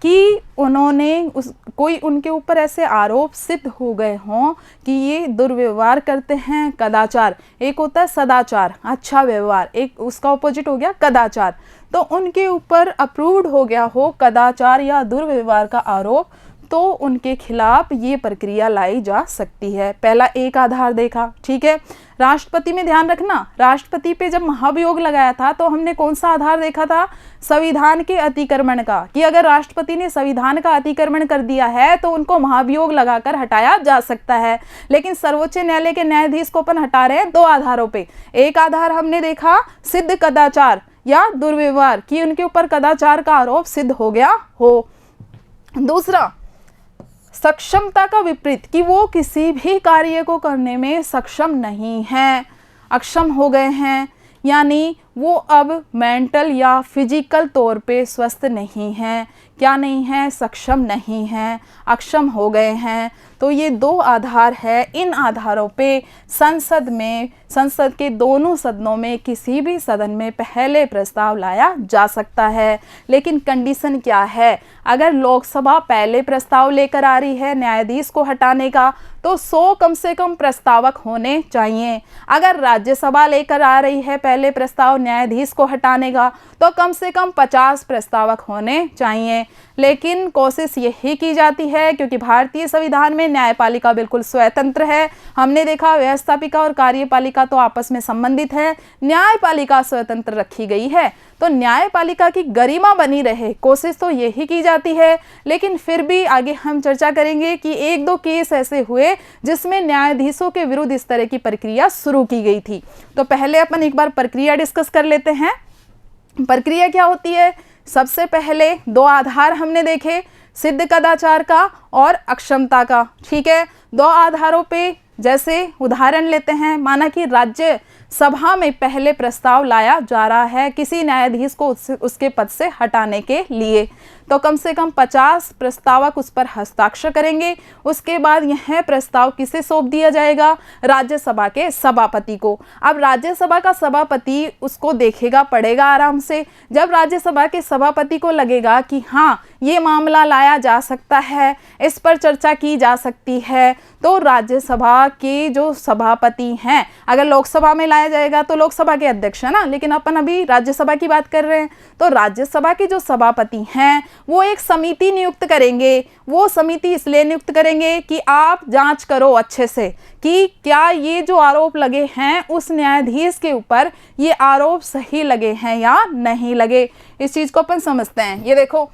कि उन्होंने कोई उनके ऊपर ऐसे आरोप सिद्ध हो गए हों कि ये दुर्व्यवहार करते हैं। कदाचार एक होता है सदाचार, अच्छा व्यवहार, एक उसका ऑपोजिट हो गया कदाचार। तो उनके ऊपर अप्रूव्ड हो गया हो कदाचार या दुर्व्यवहार का आरोप, तो उनके खिलाफ ये प्रक्रिया लाई जा सकती है। पहला एक आधार देखा, ठीक है। राष्ट्रपति में ध्यान रखना, राष्ट्रपति पे जब महाभियोग लगाया था तो हमने कौन सा आधार देखा था, संविधान के अतिक्रमण का, कि अगर राष्ट्रपति ने संविधान का अतिक्रमण कर दिया है तो उनको महाभियोग लगाकर हटाया जा सकता है। लेकिन सर्वोच्च न्यायालय के न्यायाधीश को अपन हटा रहे हैं दो आधारों पे। एक आधार हमने देखा सिद्ध कदाचार या दुर्व्यवहार, कि उनके ऊपर कदाचार का आरोप सिद्ध हो गया हो। दूसरा सक्षमता का विपरीत, कि वो किसी भी कार्य को करने में सक्षम नहीं हैं, अक्षम हो गए हैं, यानी वो अब मेंटल या फिजिकल तौर पे स्वस्थ नहीं हैं। क्या नहीं है, सक्षम नहीं हैं, अक्षम हो गए हैं। तो ये दो आधार है, इन आधारों पे संसद के दोनों सदनों में किसी भी सदन में पहले प्रस्ताव लाया जा सकता है। लेकिन कंडीशन क्या है, अगर लोकसभा पहले प्रस्ताव लेकर आ रही है न्यायाधीश को हटाने का, तो 100 कम से कम प्रस्तावक होने चाहिए। अगर राज्यसभा लेकर आ रही है पहले प्रस्ताव न्यायाधीश को हटाने का, तो कम से कम 50 प्रस्तावक होने चाहिए। लेकिन कोशिश यही की जाती है, क्योंकि भारतीय संविधान में न्यायपालिका बिल्कुल स्वतंत्र है। हमने देखा व्यवस्थापिका और कार्यपालिका तो आपस में संबंधित है, न्यायपालिका स्वतंत्र रखी गई है। तो न्यायपालिका की गरिमा बनी रहे, कोशिश तो यही की जाती है। लेकिन फिर भी आगे हम चर्चा करेंगे कि एक दो केस ऐसे हुए जिसमें न्यायाधीशों के विरुद्ध इस तरह की प्रक्रिया शुरू की गई थी। तो पहले अपन एक बार प्रक्रिया डिस्कस कर लेते हैं। प्रक्रिया क्या होती है, सबसे पहले दो आधार हमने देखे, सिद्ध कदाचार का और अक्षमता का। ठीक है, दो आधारों पे जैसे उदाहरण लेते हैं, माना कि राज्य सभा में पहले प्रस्ताव लाया जा रहा है किसी न्यायाधीश को उसके पद से हटाने के लिए, तो कम से कम 50 प्रस्तावक उस पर हस्ताक्षर करेंगे। उसके बाद यह प्रस्ताव किसे सौंप दिया जाएगा, राज्यसभा के सभापति को। अब राज्यसभा का सभापति उसको देखेगा, पढ़ेगा आराम से। जब राज्यसभा के सभापति को लगेगा कि हाँ ये मामला लाया जा सकता है, इस पर चर्चा की जा सकती है, तो राज्यसभा के जो सभापति हैं, अगर लोकसभा में लाया जाएगा तो लोकसभा के अध्यक्ष है ना, लेकिन अपन अभी राज्यसभा की बात कर रहे हैं, तो राज्यसभा के जो सभापति हैं वो एक समिति नियुक्त करेंगे। वो समिति इसलिए नियुक्त करेंगे कि आप जांच करो अच्छे से कि क्या ये जो आरोप लगे हैं उस न्यायाधीश के ऊपर ये आरोप सही लगे हैं या नहीं लगे। इस चीज़ को अपन समझते हैं। ये देखो,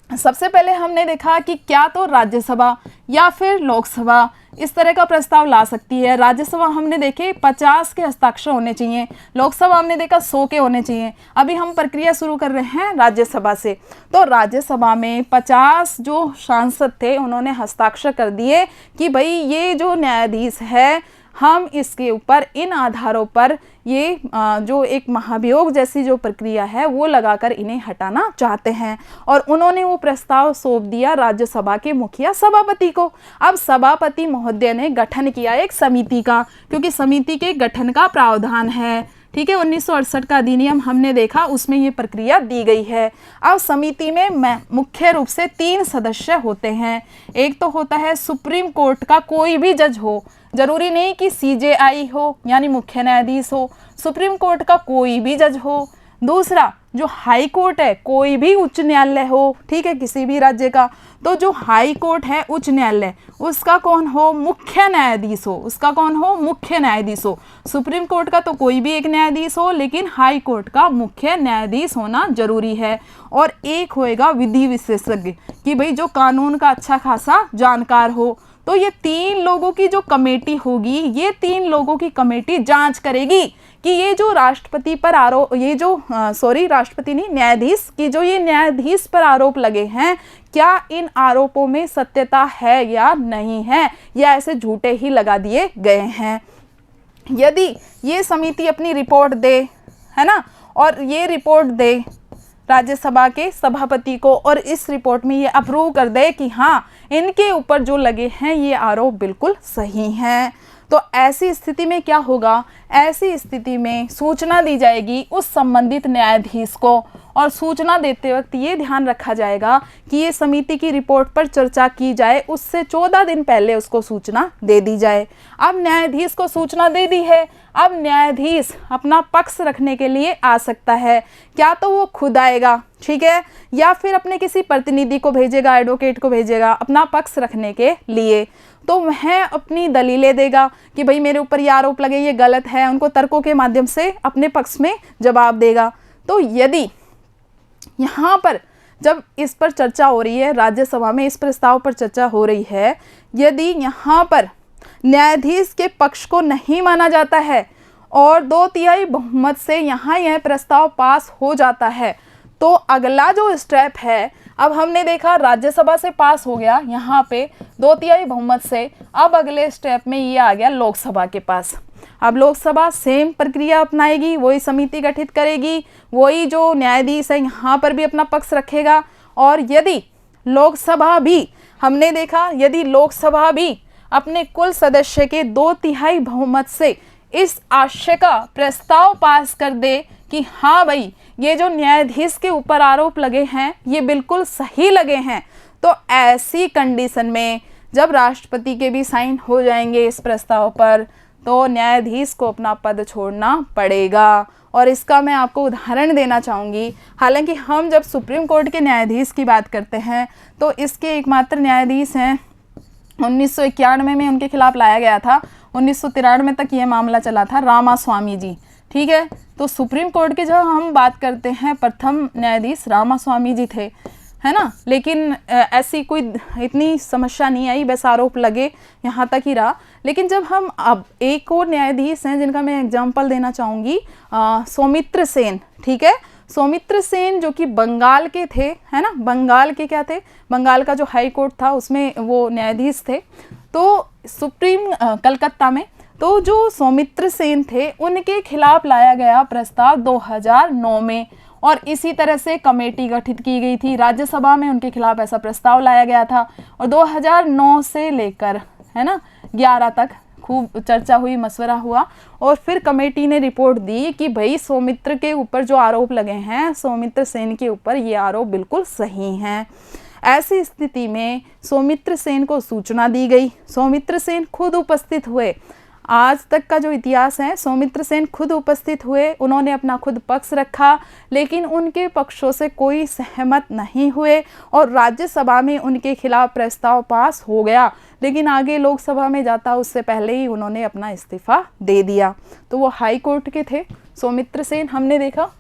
सबसे पहले हमने देखा कि क्या तो राज्यसभा या फिर लोकसभा इस तरह का प्रस्ताव ला सकती है। राज्यसभा हमने देखे 50 के हस्ताक्षर होने चाहिए, लोकसभा हमने देखा 100 के होने चाहिए। अभी हम प्रक्रिया शुरू कर रहे हैं राज्यसभा से। तो राज्यसभा में 50 जो सांसद थे उन्होंने हस्ताक्षर कर दिए कि भाई ये जो न्यायाधीश है हम इसके ऊपर इन आधारों पर ये जो एक महाभियोग जैसी जो प्रक्रिया है वो लगाकर इन्हें हटाना चाहते हैं। और उन्होंने वो प्रस्ताव सौंप दिया राज्यसभा के मुखिया सभापति को। अब सभापति महोदय ने गठन किया एक समिति का, क्योंकि समिति के गठन का प्रावधान है, ठीक है। 1968 का अधिनियम हमने देखा, उसमें ये प्रक्रिया दी गई है। अब समिति में मुख्य रूप से 3 सदस्य होते हैं। एक तो होता है सुप्रीम कोर्ट का कोई भी जज हो, जरूरी नहीं कि CJI हो यानी मुख्य न्यायाधीश हो, सुप्रीम कोर्ट का कोई भी जज हो। दूसरा जो हाई कोर्ट है, कोई भी उच्च न्यायालय हो, ठीक है, किसी भी राज्य का, तो जो हाई कोर्ट है उच्च न्यायालय, उसका कौन हो, मुख्य न्यायाधीश हो, उसका कौन हो, मुख्य न्यायाधीश हो। सुप्रीम कोर्ट का तो कोई भी एक न्यायाधीश हो, लेकिन हाई कोर्ट का मुख्य न्यायाधीश होना जरूरी है। और एक होएगा विधि विशेषज्ञ, कि भाई जो कानून का अच्छा खासा जानकार हो। तो ये 3 लोगों की जो कमेटी होगी, ये 3 लोगों की कमेटी जांच करेगी कि ये जो राष्ट्रपति पर आरोप, ये जो राष्ट्रपति नहीं, न्यायाधीश की जो ये न्यायाधीश पर आरोप लगे हैं, क्या इन आरोपों में सत्यता है या नहीं है, या ऐसे झूठे ही लगा दिए गए हैं। यदि ये समिति अपनी रिपोर्ट दे, है ना, और ये रिपोर्ट दे राज्यसभा के सभापति को, और इस रिपोर्ट में ये अप्रूव कर दे कि हाँ इनके ऊपर जो लगे हैं ये आरोप बिल्कुल सही हैं, तो ऐसी स्थिति में क्या होगा, ऐसी स्थिति में सूचना दी जाएगी उस संबंधित न्यायाधीश को। और सूचना देते वक्त ये ध्यान रखा जाएगा कि ये समिति की रिपोर्ट पर चर्चा की जाए, उससे 14 दिन पहले उसको सूचना दे दी जाए। अब न्यायाधीश को सूचना दे दी है, अब न्यायाधीश अपना पक्ष रखने के लिए आ सकता है। क्या तो वो खुद आएगा, ठीक है, या फिर अपने किसी प्रतिनिधि को भेजेगा, एडवोकेट को भेजेगा अपना पक्ष रखने के लिए। तो वह अपनी दलीलें देगा कि भाई मेरे ऊपर ये आरोप लगे, ये गलत है, उनको तर्कों के माध्यम से अपने पक्ष में जवाब देगा। तो यदि यहाँ पर जब इस पर चर्चा हो रही है, राज्यसभा में इस प्रस्ताव पर चर्चा हो रही है, यदि यहाँ पर न्यायाधीश के पक्ष को नहीं माना जाता है और 2/3 बहुमत से यहाँ यह प्रस्ताव पास हो जाता है, तो अगला जो स्टेप है, अब हमने देखा राज्यसभा से पास हो गया यहाँ पे 2/3 बहुमत से, अब अगले स्टेप में ये आ गया लोकसभा के पास। अब लोकसभा सेम प्रक्रिया अपनाएगी, वही समिति गठित करेगी, वही जो न्यायाधीश है यहाँ पर भी अपना पक्ष रखेगा। और यदि लोकसभा भी, हमने देखा, यदि लोकसभा भी अपने कुल सदस्य के 2/3 बहुमत से इस आशय का प्रस्ताव पास कर दे कि हाँ भाई ये जो न्यायाधीश के ऊपर आरोप लगे हैं ये बिल्कुल सही लगे हैं, तो ऐसी कंडीशन में जब राष्ट्रपति के भी साइन हो जाएंगे इस प्रस्ताव पर, तो न्यायाधीश को अपना पद छोड़ना पड़ेगा। और इसका मैं आपको उदाहरण देना चाहूँगी। हालांकि हम जब सुप्रीम कोर्ट के न्यायाधीश की बात करते हैं तो इसके एकमात्र न्यायाधीश हैं 1991 में उनके खिलाफ लाया गया था, 1993 तक ये मामला चला था, रामास्वामी जी, ठीक है। तो सुप्रीम कोर्ट के जब हम बात करते हैं प्रथम न्यायाधीश रामास्वामी जी थे, है ना, लेकिन ऐसी कोई इतनी समस्या नहीं आई, बस आरोप लगे यहाँ तक ही रहा। लेकिन जब हम अब एक और न्यायाधीश हैं जिनका मैं एग्जांपल देना चाहूँगी, सौमित्र सेन, ठीक है, सौमित्र सेन जो कि बंगाल के थे, है ना, बंगाल के क्या थे, बंगाल का जो हाई कोर्ट था उसमें वो न्यायाधीश थे। तो सुप्रीम कलकत्ता में, तो जो सौमित्र सेन थे उनके खिलाफ लाया गया प्रस्ताव 2009 में, और इसी तरह से कमेटी गठित की गई थी, राज्यसभा में उनके खिलाफ ऐसा प्रस्ताव लाया गया था। और 2009 से लेकर, है ना, 11 तक खूब चर्चा हुई, मशवरा हुआ, और फिर कमेटी ने रिपोर्ट दी कि भाई सौमित्र के ऊपर जो आरोप लगे हैं, सौमित्र सेन के ऊपर ये आरोप बिल्कुल सही हैं। ऐसी स्थिति में सौमित्र सेन को सूचना दी गई, सौमित्र सेन खुद उपस्थित हुए। आज तक का जो इतिहास है, सौमित्र सेन खुद उपस्थित हुए, उन्होंने अपना खुद पक्ष रखा, लेकिन उनके पक्षों से कोई सहमत नहीं हुए और राज्यसभा में उनके खिलाफ प्रस्ताव पास हो गया, लेकिन आगे लोकसभा में जाता उससे पहले ही उन्होंने अपना इस्तीफा दे दिया। तो वो हाई कोर्ट के थे सौमित्र सेन, हमने देखा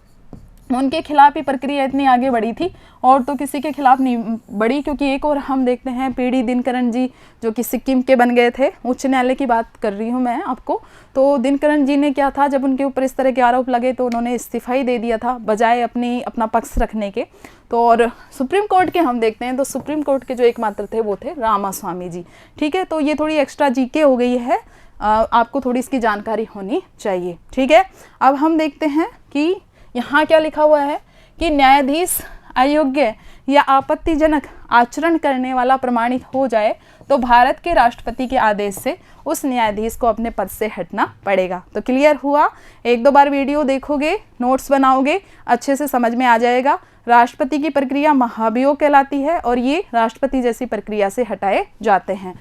उनके खिलाफ ही प्रक्रिया इतनी आगे बढ़ी थी, और तो किसी के खिलाफ नहीं बढ़ी। क्योंकि एक और हम देखते हैं पीडी दिनकरन जी जो कि सिक्किम के बन गए थे, उच्च न्यायालय की बात कर रही हूँ मैं आपको। तो दिनकरन जी ने क्या था, जब उनके ऊपर इस तरह के आरोप लगे तो उन्होंने इस्तीफा ही दे दिया था बजाय अपना पक्ष रखने के। तो और सुप्रीम कोर्ट के हम देखते हैं तो सुप्रीम कोर्ट के जो एकमात्र थे वो थे रामास्वामी जी, ठीक है। तो ये थोड़ी एक्स्ट्रा जीके हो गई है, आपको थोड़ी इसकी जानकारी होनी चाहिए। ठीक है, अब हम देखते हैं कि यहाँ क्या लिखा हुआ है कि न्यायाधीश अयोग्य या आपत्तिजनक आचरण करने वाला प्रमाणित हो जाए तो भारत के राष्ट्रपति के आदेश से उस न्यायाधीश को अपने पद से हटना पड़ेगा। तो क्लियर हुआ, एक दो बार वीडियो देखोगे, नोट्स बनाओगे, अच्छे से समझ में आ जाएगा। राष्ट्रपति की प्रक्रिया महाभियोग कहलाती है और ये राष्ट्रपति जैसी प्रक्रिया से हटाए जाते हैं,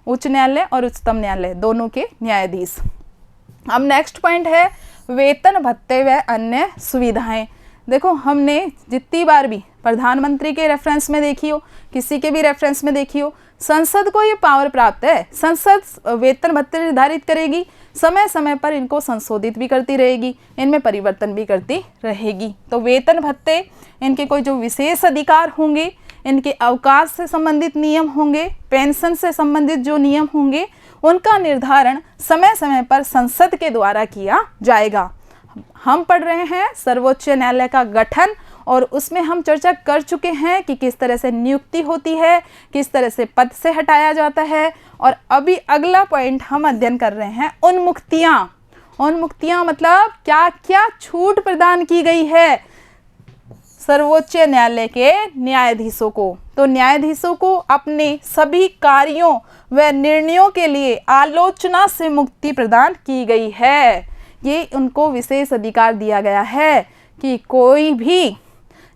उच्च न्यायालय और उच्चतम न्यायालय दोनों के न्यायाधीश। अब नेक्स्ट पॉइंट है वेतन भत्ते व अन्य सुविधाएं। देखो, हमने जितनी बार भी प्रधानमंत्री के रेफरेंस में देखी हो, किसी के भी रेफरेंस में देखी हो, संसद को ये पावर प्राप्त है। संसद वेतन भत्ते निर्धारित करेगी, समय समय पर इनको संशोधित भी करती रहेगी, इनमें परिवर्तन भी करती रहेगी। तो वेतन भत्ते, इनके कोई जो विशेष अधिकार होंगे, इनके अवकाश से संबंधित नियम होंगे, पेंशन से संबंधित जो नियम होंगे, उनका निर्धारण समय समय पर संसद के द्वारा किया जाएगा। हम पढ़ रहे हैं सर्वोच्च न्यायालय का गठन, और उसमें हम चर्चा कर चुके हैं कि किस तरह से नियुक्ति होती है, किस तरह से पद से हटाया जाता है। और अभी अगला पॉइंट हम अध्ययन कर रहे हैं उन्मुक्तियां। उन्मुक्तियां मतलब क्या क्या छूट प्रदान की गई है सर्वोच्च न्यायालय के न्यायाधीशों को। तो न्यायाधीशों को अपने सभी कार्यों व निर्णयों के लिए आलोचना से मुक्ति प्रदान की गई है। ये उनको विशेष अधिकार दिया गया है कि कोई भी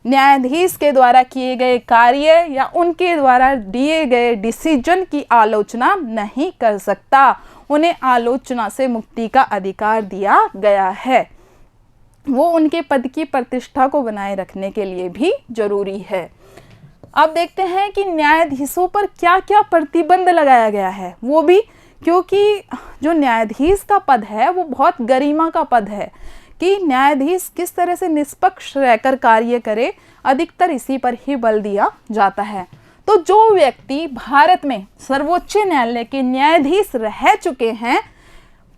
न्यायाधीश के द्वारा किए गए कार्य या उनके द्वारा दिए गए डिसीजन की आलोचना नहीं कर सकता। उन्हें आलोचना से मुक्ति का अधिकार दिया गया है। वो उनके पद की प्रतिष्ठा को बनाए रखने के लिए भी जरूरी है। अब देखते हैं कि न्यायाधीशों पर क्या क्या प्रतिबंध लगाया गया है, वो भी क्योंकि जो न्यायाधीश का पद है वो बहुत गरिमा का पद है कि न्यायाधीश किस तरह से निष्पक्ष रहकर कार्य करे, अधिकतर इसी पर ही बल दिया जाता है। तो जो व्यक्ति भारत में सर्वोच्च न्यायालय के न्यायाधीश रह चुके हैं,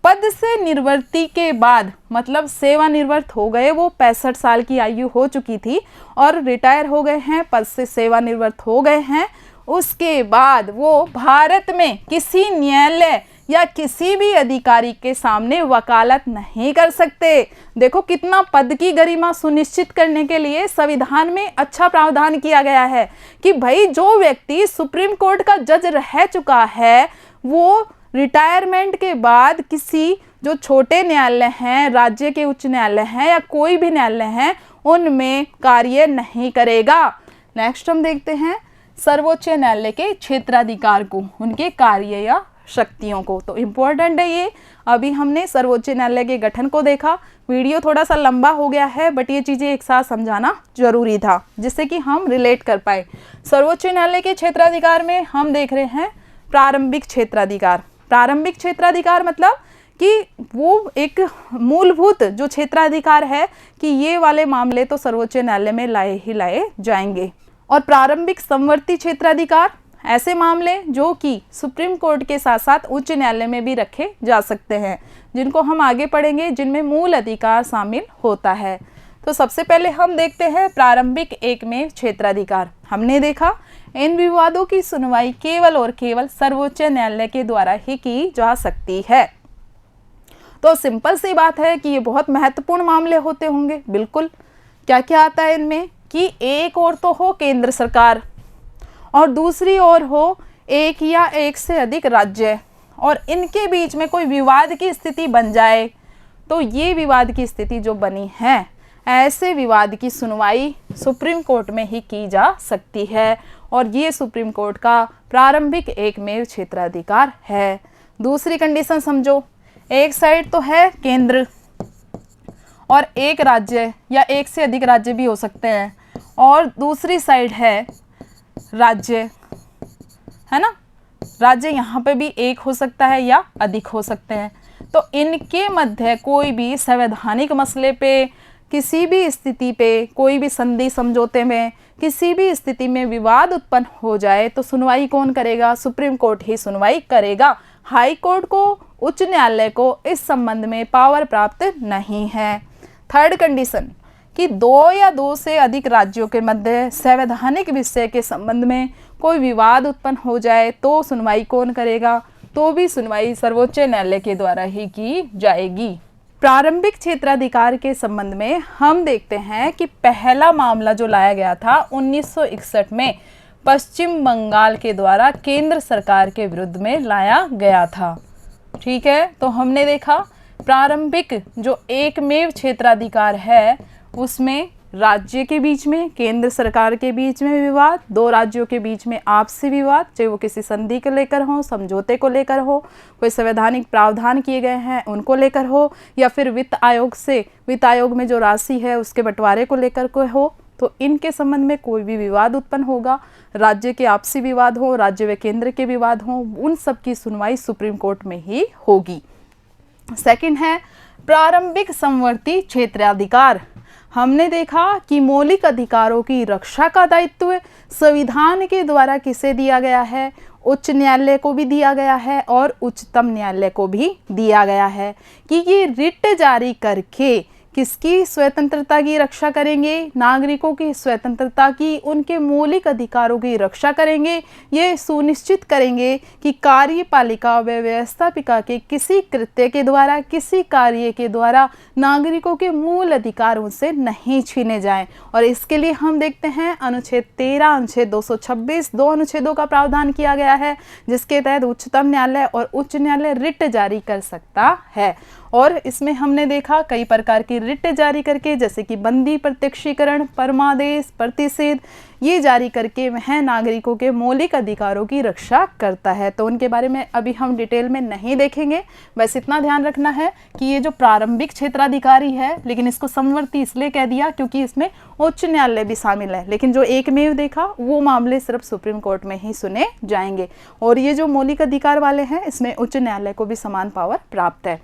पद से निवृत्ति के बाद मतलब सेवानिवृत्त हो गए, वो 65 साल की आयु हो चुकी थी और रिटायर हो गए हैं, पद से सेवानिवृत्त हो गए हैं, उसके बाद वो भारत में किसी न्यायालय या किसी भी अधिकारी के सामने वकालत नहीं कर सकते। देखो कितना पद की गरिमा सुनिश्चित करने के लिए संविधान में अच्छा प्रावधान किया गया है कि भाई जो व्यक्ति सुप्रीम कोर्ट का जज रह चुका है वो रिटायरमेंट के बाद किसी जो छोटे न्यायालय हैं, राज्य के उच्च न्यायालय हैं या कोई भी न्यायालय हैं, उनमें कार्य नहीं करेगा। नेक्स्ट हम देखते हैं सर्वोच्च न्यायालय के क्षेत्राधिकार को, उनके कार्य या शक्तियों को। तो इम्पोर्टेंट है ये। अभी हमने सर्वोच्च न्यायालय के गठन को देखा, वीडियो थोड़ा सा लंबा हो गया है बट ये चीज़ें एक साथ समझाना जरूरी था जिससे कि हम रिलेट कर पाए। सर्वोच्च न्यायालय के क्षेत्राधिकार में हम देख रहे हैं प्रारंभिक क्षेत्राधिकार। प्रारंभिक क्षेत्राधिकार मतलब कि वो एक मूलभूत जो क्षेत्राधिकार है कि ये वाले मामले तो सर्वोच्च न्यायालय में लाए जाएंगे। और प्रारंभिक समवर्ती क्षेत्राधिकार ऐसे मामले जो कि सुप्रीम कोर्ट के साथ साथ उच्च न्यायालय में भी रखे जा सकते हैं, जिनको हम आगे पढ़ेंगे, जिनमें मूल अधिकार शामिल होता है। तो सबसे पहले हम देखते हैं प्रारंभिक एकमेव क्षेत्राधिकार। हमने देखा इन विवादों की सुनवाई केवल और केवल सर्वोच्च न्यायालय के द्वारा ही की जा सकती है। तो सिंपल सी बात है कि ये बहुत महत्वपूर्ण मामले होते होंगे। बिल्कुल, क्या क्या आता है इनमें कि एक और तो हो केंद्र सरकार और दूसरी ओर हो एक या एक से अधिक राज्य, और इनके बीच में कोई विवाद की स्थिति बन जाए तो ये विवाद की स्थिति जो बनी है, ऐसे विवाद की सुनवाई सुप्रीम कोर्ट में ही की जा सकती है और ये सुप्रीम कोर्ट का प्रारंभिक एकमेव क्षेत्राधिकार है। दूसरी कंडीशन समझो, एक साइड तो है केंद्र और एक राज्य या एक से अधिक राज्य भी हो सकते हैं, और दूसरी साइड है राज्य, है ना। राज्य यहाँ पे भी एक हो सकता है या अधिक हो सकते हैं। तो इनके मध्य कोई भी संवैधानिक मसले पे, किसी भी स्थिति पे, कोई भी संधि समझौते में किसी भी स्थिति में विवाद उत्पन्न हो जाए तो सुनवाई कौन करेगा? सुप्रीम कोर्ट ही सुनवाई करेगा। हाई कोर्ट को, उच्च न्यायालय को इस संबंध में पावर प्राप्त नहीं है। थर्ड कंडीशन कि दो या दो से अधिक राज्यों के मध्य संवैधानिक विषय के संबंध में कोई विवाद उत्पन्न हो जाए तो सुनवाई कौन करेगा? तो भी सुनवाई सर्वोच्च न्यायालय के द्वारा ही की जाएगी। प्रारंभिक क्षेत्राधिकार के संबंध में हम देखते हैं कि पहला मामला जो लाया गया था 1961 में पश्चिम बंगाल के द्वारा केंद्र सरकार के विरुद्ध में लाया गया था। ठीक है, तो हमने देखा प्रारंभिक जो एकमेव क्षेत्राधिकार है उसमें राज्य के बीच में, केंद्र सरकार के बीच में विवाद, दो राज्यों के बीच में आपसी विवाद, चाहे वो किसी संधि को लेकर हो, समझौते को लेकर हो, कोई संवैधानिक प्रावधान किए गए हैं उनको लेकर हो, या फिर वित्त आयोग में जो राशि है उसके बंटवारे को लेकर कोई हो, तो इनके संबंध में कोई भी विवाद उत्पन्न होगा, राज्य के आपसी विवाद हो, राज्य व केंद्र के विवाद हो, उन सब की सुनवाई सुप्रीम कोर्ट में ही होगी। सेकंड है प्रारंभिक समवर्ती क्षेत्राधिकार। हमने देखा कि मौलिक अधिकारों की रक्षा का दायित्व संविधान के द्वारा किसे दिया गया है, उच्च न्यायालय को भी दिया गया है और उच्चतम न्यायालय को भी दिया गया है कि ये रिट जारी करके किसकी स्वतंत्रता की रक्षा करेंगे, नागरिकों की स्वतंत्रता की, उनके मौलिक अधिकारों की रक्षा करेंगे, ये सुनिश्चित करेंगे कि कार्यपालिका व व्यवस्थापिका के किसी कृत्य के द्वारा, किसी कार्य के द्वारा नागरिकों के मूल अधिकारों से नहीं छीने जाएं। और इसके लिए हम देखते हैं अनुच्छेद 13, अनुच्छेद 226, दो अनुच्छेदों का प्रावधान किया गया है जिसके तहत उच्चतम न्यायालय और उच्च न्यायालय रिट जारी कर सकता है। और इसमें हमने देखा कई प्रकार की रिट जारी करके, जैसे कि बंदी प्रत्यक्षीकरण, परमादेश, प्रतिषेध, ये जारी करके वह नागरिकों के मौलिक अधिकारों की रक्षा करता है। तो उनके बारे में अभी हम डिटेल में नहीं देखेंगे, बस इतना ध्यान रखना है कि ये जो प्रारंभिक क्षेत्राधिकारी है, लेकिन इसको समवर्ती इसलिए कह दिया क्योंकि इसमें उच्च न्यायालय भी शामिल है, लेकिन जो एकमेव देखा वो मामले सिर्फ सुप्रीम कोर्ट में ही सुने जाएंगे। और ये जो मौलिक अधिकार वाले हैं इसमें उच्च न्यायालय को भी समान पावर प्राप्त है।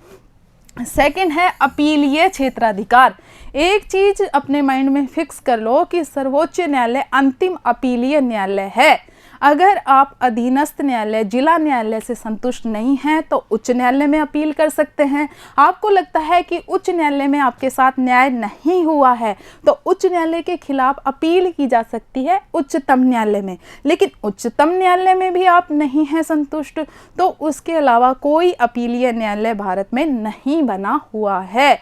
सेकंड है अपीलीय क्षेत्राधिकार। एक चीज अपने माइंड में फिक्स कर लो कि सर्वोच्च न्यायालय अंतिम अपीलीय न्यायालय है। अगर आप अधीनस्थ न्यायालय, जिला न्यायालय से संतुष्ट नहीं हैं तो उच्च न्यायालय में अपील कर सकते हैं। आपको लगता है कि उच्च न्यायालय में आपके साथ न्याय नहीं हुआ है तो उच्च न्यायालय के खिलाफ अपील की जा सकती है उच्चतम न्यायालय में। लेकिन उच्चतम न्यायालय में भी आप नहीं हैं संतुष्ट तो उसके अलावा कोई अपीलीय न्यायालय भारत में नहीं बना हुआ है।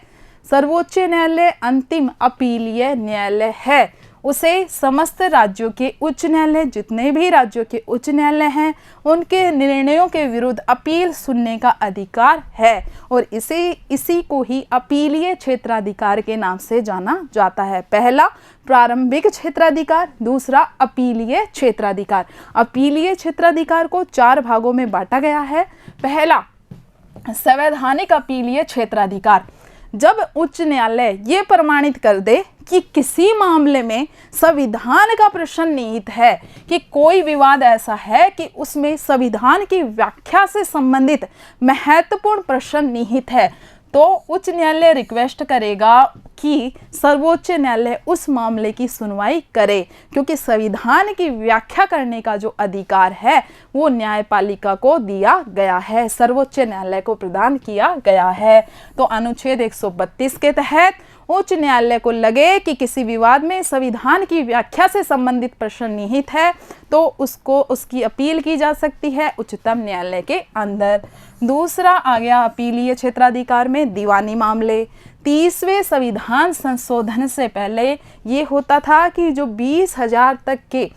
सर्वोच्च न्यायालय अंतिम अपीलीय न्यायालय है। उसे समस्त राज्यों के उच्च न्यायालय, जितने भी राज्यों के उच्च न्यायालय हैं, उनके निर्णयों के विरुद्ध अपील सुनने का अधिकार है और इसी को ही अपीलीय क्षेत्राधिकार के नाम से जाना जाता है। पहला प्रारंभिक क्षेत्राधिकार, दूसरा अपीलीय क्षेत्राधिकार। अपीलीय क्षेत्राधिकार को 4 भागों में बांटा गया है। पहला संवैधानिक अपीलीय क्षेत्राधिकार। जब उच्च न्यायालय ये प्रमाणित कर दे कि किसी मामले में संविधान का प्रश्न निहित है, कि कोई विवाद ऐसा है कि उसमें संविधान की व्याख्या से संबंधित महत्वपूर्ण प्रश्न निहित है, तो उच्च न्यायालय रिक्वेस्ट करेगा कि सर्वोच्च न्यायालय उस मामले की सुनवाई करे, क्योंकि संविधान की व्याख्या करने का जो अधिकार है वो न्यायपालिका को दिया गया है, सर्वोच्च न्यायालय को प्रदान किया गया है। तो अनुच्छेद 132 के तहत उच्च न्यायालय को लगे कि किसी विवाद में संविधान की व्याख्या से संबंधित प्रश्न निहित है तो उसकी अपील की जा सकती है उच्चतम न्यायालय के अंदर। दूसरा आ गया अपीलीय क्षेत्राधिकार में दीवानी मामले। 30वें संविधान संशोधन से पहले ये होता था कि जो 20,000 तक के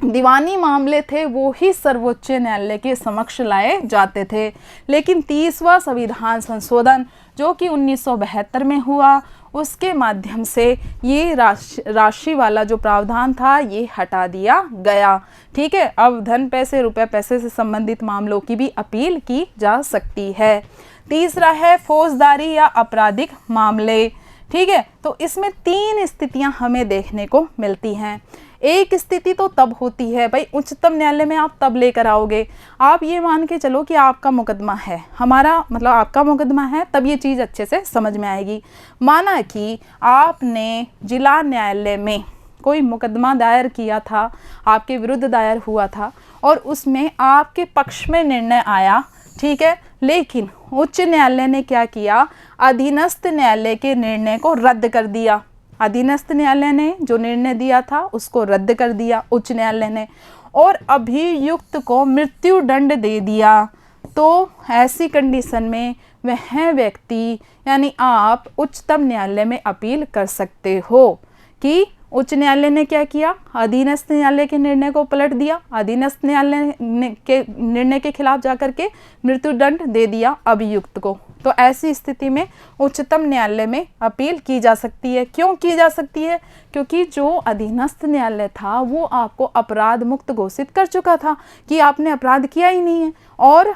दीवानी मामले थे वो ही सर्वोच्च न्यायालय के समक्ष लाए जाते थे, लेकिन 30वां संविधान संशोधन जो कि 1972 में हुआ उसके माध्यम से ये राशि वाला जो प्रावधान था ये हटा दिया गया। ठीक है, अब धन पैसे, रुपए पैसे से संबंधित मामलों की भी अपील की जा सकती है। तीसरा है फौजदारी या आपराधिक मामले। ठीक है, तो इसमें 3 स्थितियां हमें देखने को मिलती हैं। एक स्थिति तो तब होती है भाई उच्चतम न्यायालय में आप तब लेकर आओगे, आप ये मान के चलो कि आपका मुकदमा है, हमारा मतलब आपका मुकदमा है, तब ये चीज़ अच्छे से समझ में आएगी। माना कि आपने जिला न्यायालय में कोई मुकदमा दायर किया था, आपके विरुद्ध दायर हुआ था और उसमें आपके पक्ष में निर्णय आया, ठीक है, लेकिन उच्च न्यायालय ने क्या किया, अधीनस्थ न्यायालय के निर्णय को रद्द कर दिया। अधीनस्थ न्यायालय ने जो निर्णय दिया था उसको रद्द कर दिया उच्च न्यायालय ने, और अभियुक्त को मृत्यु दंड दे दिया। तो ऐसी कंडीशन में वह व्यक्ति यानी आप उच्चतम न्यायालय में अपील कर सकते हो कि उच्च न्यायालय ने क्या किया, अधीनस्थ न्यायालय के निर्णय को पलट दिया, अधीनस्थ न्यायालय के निर्णय के खिलाफ जाकर के मृत्युदंड दे दिया अभियुक्त को। तो ऐसी स्थिति में उच्चतम न्यायालय में अपील की जा सकती है। क्यों की जा सकती है? क्योंकि जो अधीनस्थ न्यायालय था वो आपको अपराध मुक्त घोषित कर चुका था कि आपने अपराध किया ही नहीं है, और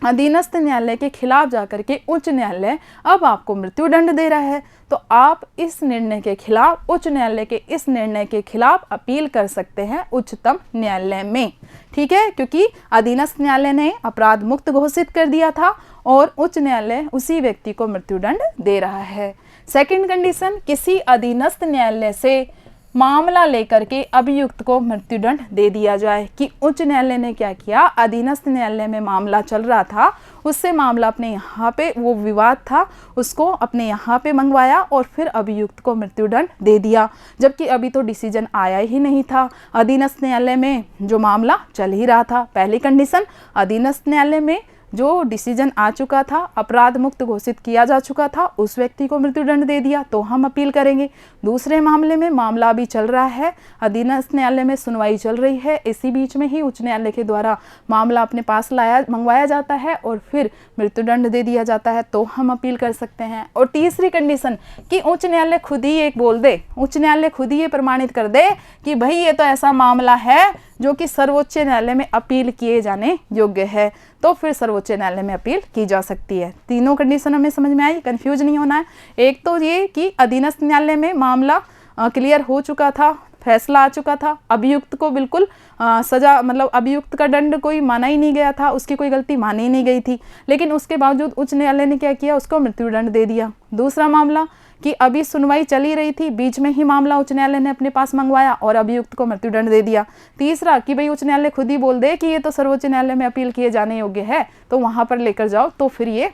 अधीनस्थ न्यायालय के खिलाफ जाकर के उच्च न्यायालय अब आपको मृत्युदंड दे रहा है। तो आप इस निर्णय के खिलाफ, उच्च न्यायालय के इस निर्णय के खिलाफ अपील कर सकते हैं उच्चतम न्यायालय में। ठीक है, क्योंकि अधीनस्थ न्यायालय ने अपराध मुक्त घोषित कर दिया था और उच्च न्यायालय उसी व्यक्ति को मृत्युदंड दे रहा है। सेकंड कंडीशन, किसी अधीनस्थ न्यायालय से मामला लेकर के अभियुक्त को मृत्युदंड दे दिया जाए कि उच्च न्यायालय ने क्या किया, अधीनस्थ न्यायालय में मामला चल रहा था, उससे मामला अपने यहाँ पे, वो विवाद था, उसको अपने यहाँ पे मंगवाया और फिर अभियुक्त को मृत्युदंड दे दिया, जबकि अभी तो डिसीजन आया ही नहीं था, अधीनस्थ न्यायालय में जो मामला चल ही रहा था। पहली कंडीशन, अधीनस्थ न्यायालय में जो डिसीजन आ चुका था, अपराध मुक्त घोषित किया जा चुका था, उस व्यक्ति को मृत्युदंड दे दिया तो हम अपील करेंगे। दूसरे मामले में मामला अभी चल रहा है, अधीनस्थ न्यायालय में सुनवाई चल रही है, इसी बीच में ही उच्च न्यायालय के द्वारा मामला अपने पास मंगवाया जाता है और फिर मृत्युदंड दे दिया जाता है तो हम अपील कर सकते हैं। और तीसरी कंडीशन कि उच्च न्यायालय खुद ही एक बोल दे, उच्च न्यायालय खुद ही ये प्रमाणित कर दे कि भाई ये तो ऐसा मामला है जो कि सर्वोच्च न्यायालय में अपील किए जाने योग्य है, तो फिर सर्वोच्च न्यायालय में अपील की जा सकती है। तीनों कंडीशन हमें समझ में आई, कंफ्यूज नहीं होना है। एक तो ये कि अधीनस्थ न्यायालय में मामला क्लियर हो चुका था, फैसला आ चुका था, अभियुक्त को बिल्कुल सजा, मतलब अभियुक्त का दंड कोई माना ही नहीं गया था, उसकी कोई गलती मानी ही नहीं गई थी, लेकिन उसके बावजूद उच्च न्यायालय ने क्या किया, उसको मृत्युदंड दे दिया। दूसरा मामला कि अभी सुनवाई चली रही थी, बीच में ही मामला उच्च न्यायालय ने अपने पास मंगवाया और अभियुक्त को मृत्युदंड दे दिया। तीसरा कि भाई उच्च न्यायालय खुद ही बोल दे कि ये तो सर्वोच्च न्यायालय में अपील किए जाने योग्य है, तो वहां पर लेकर जाओ, तो फिर ये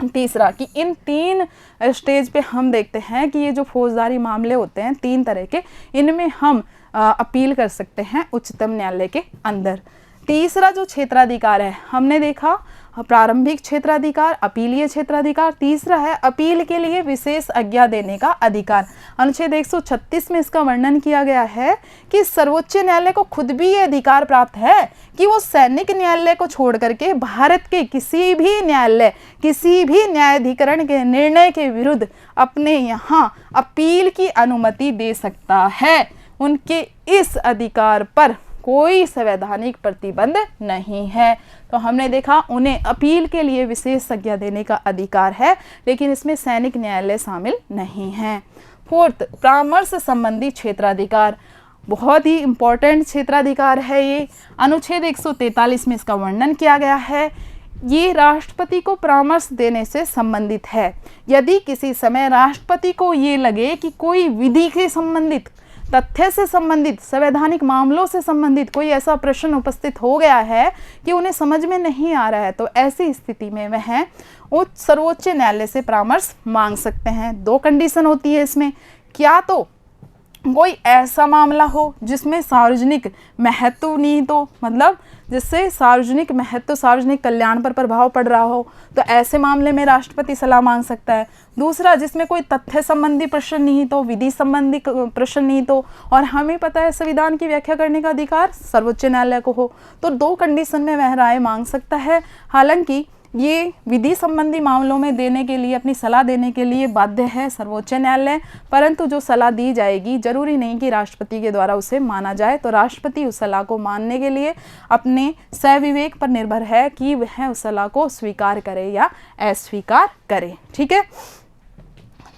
तीसरा कि इन तीन स्टेज पे हम देखते हैं कि ये जो फौजदारी मामले होते हैं तीन तरह के, इनमें हम अपील कर सकते हैं उच्चतम न्यायालय के अंदर। तीसरा जो क्षेत्राधिकार है, हमने देखा प्रारंभिक क्षेत्राधिकार, अपीलीय क्षेत्राधिकार, तीसरा है अपील के लिए विशेष आज्ञा देने का अधिकार। अनुच्छेद 136 में इसका वर्णन किया गया है कि सर्वोच्च न्यायालय को खुद भी ये अधिकार प्राप्त है कि वो सैनिक न्यायालय को छोड़ करके भारत के किसी भी न्यायालय, किसी भी न्यायाधिकरण के निर्णय के विरुद्ध अपने यहाँ अपील की अनुमति दे सकता है। उनके इस अधिकार पर कोई संवैधानिक प्रतिबंध नहीं है। तो हमने देखा उन्हें अपील के लिए विशेष आज्ञा देने का अधिकार है, लेकिन इसमें सैनिक न्यायालय शामिल नहीं है। फोर्थ, परामर्श संबंधी क्षेत्राधिकार, बहुत ही इंपॉर्टेंट क्षेत्राधिकार है ये। अनुच्छेद 143 में इसका वर्णन किया गया है। ये राष्ट्रपति को परामर्श देने से संबंधित है। यदि किसी समय राष्ट्रपति को ये लगे कि कोई विधि से संबंधित, तथ्य से संबंधित, संवैधानिक मामलों से संबंधित कोई ऐसा प्रश्न उपस्थित हो गया है कि उन्हें समझ में नहीं आ रहा है, तो ऐसी स्थिति में वह सर्वोच्च न्यायालय से परामर्श मांग सकते हैं। दो कंडीशन होती है इसमें, क्या तो कोई ऐसा मामला हो जिसमें सार्वजनिक महत्व निहित हो, मतलब जिससे सार्वजनिक महत्व, सार्वजनिक कल्याण पर प्रभाव पड़ रहा हो, तो ऐसे मामले में राष्ट्रपति सलाह मांग सकता है। दूसरा, जिसमें कोई तथ्य संबंधी प्रश्न निहित हो, विधि संबंधी प्रश्न निहित हो, और हमें पता है संविधान की व्याख्या करने का अधिकार सर्वोच्च न्यायालय को हो, तो दो कंडीशन में वह राय मांग सकता है। हालांकि ये विधि संबंधी मामलों में देने के लिए, अपनी सलाह देने के लिए बाध्य है सर्वोच्च न्यायालय, परंतु जो सलाह दी जाएगी जरूरी नहीं कि राष्ट्रपति के द्वारा उसे माना जाए, तो राष्ट्रपति उस सलाह को मानने के लिए अपने स्वविवेक पर निर्भर है कि वह उस सलाह को स्वीकार करे या अस्वीकार करे। ठीक है,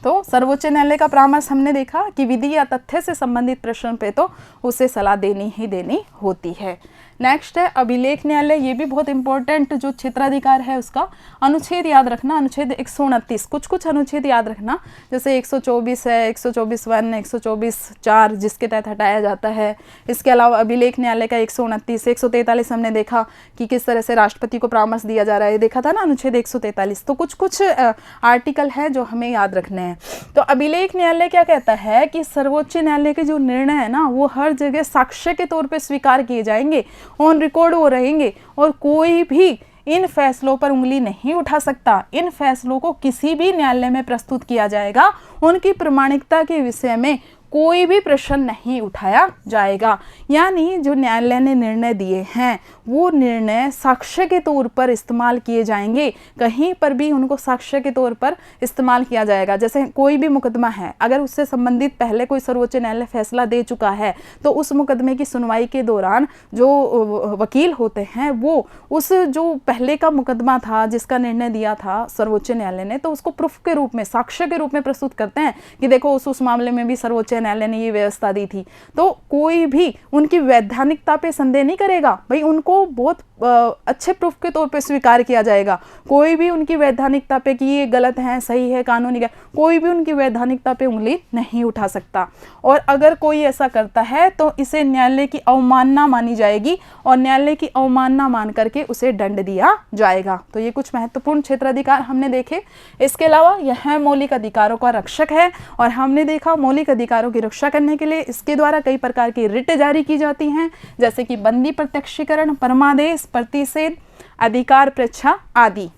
तो सर्वोच्च न्यायालय का परामर्श हमने देखा कि विधि या तथ्य से संबंधित प्रश्न पे तो उसे सलाह देनी ही देनी होती है। नेक्स्ट है अभिलेख न्यायालय। ये भी बहुत इंपॉर्टेंट जो क्षेत्राधिकार है उसका अनुच्छेद याद रखना, अनुच्छेद 129, कुछ अनुच्छेद याद रखना, जैसे 124 है, 124(1), 124(4) जिसके तहत हटाया जाता है। इसके अलावा अभिलेख न्यायालय का 129, 143 हमने देखा कि किस तरह से राष्ट्रपति को परामर्श दिया जा रहा है, देखा था ना अनुच्छेद 143। तो कुछ आर्टिकल है जो हमें याद रखने हैं। तो अभिलेख न्यायालय क्या कहता है कि सर्वोच्च न्यायालय के जो निर्णय है ना, वो हर जगह साक्ष्य के तौर पर स्वीकार किए जाएंगे, ऑन रिकॉर्ड वो रहेंगे, और कोई भी इन फैसलों पर उंगली नहीं उठा सकता। इन फैसलों को किसी भी न्यायालय में प्रस्तुत किया जाएगा, उनकी प्रामाणिकता के विषय में कोई भी प्रश्न नहीं उठाया जाएगा। यानी जो न्यायालय ने निर्णय दिए हैं वो निर्णय साक्ष्य के तौर पर इस्तेमाल किए जाएंगे, कहीं पर भी उनको साक्ष्य के तौर पर इस्तेमाल किया जाएगा। जैसे कोई भी मुकदमा है, अगर उससे संबंधित पहले कोई सर्वोच्च न्यायालय फैसला दे चुका है तो उस मुकदमे की सुनवाई के दौरान जो वकील होते हैं वो उस जो पहले का मुकदमा था जिसका निर्णय दिया था सर्वोच्च न्यायालय ने, तो उसको प्रूफ के रूप में, साक्ष्य के रूप में प्रस्तुत करते हैं कि देखो उस मामले में भी सर्वोच्च न्यायालय ने ये व्यवस्था दी थी। तो कोई भी उनकी वैधानिकता पे संदेह नहीं करेगा, भाई उनको बहुत अच्छे प्रूफ के तौर पे स्वीकार किया जाएगा। कोई भी उनकी वैधानिकता पे कि ये गलत है, सही है, कानूनी है, कोई भी उनकी वैधानिकता पे उंगली नहीं उठा सकता। और अगर कोई ऐसा करता है तो इसे न्यायालय की अवमानना मानी जाएगी और न्यायालय की अवमानना मान करके उसे दंड दिया जाएगा। तो ये कुछ महत्वपूर्ण क्षेत्राधिकार हमने देखे। इसके अलावा यह मौलिक अधिकारों का रक्षक है और हमने देखा मौलिक अधिकारों की रक्षा करने के लिए इसके द्वारा कई प्रकार की रिट जारी की जाती हैं, जैसे कि बंदी प्रत्यक्षीकरण, परमादेश, प्रतिषेध, अधिकार परीक्षा आदि।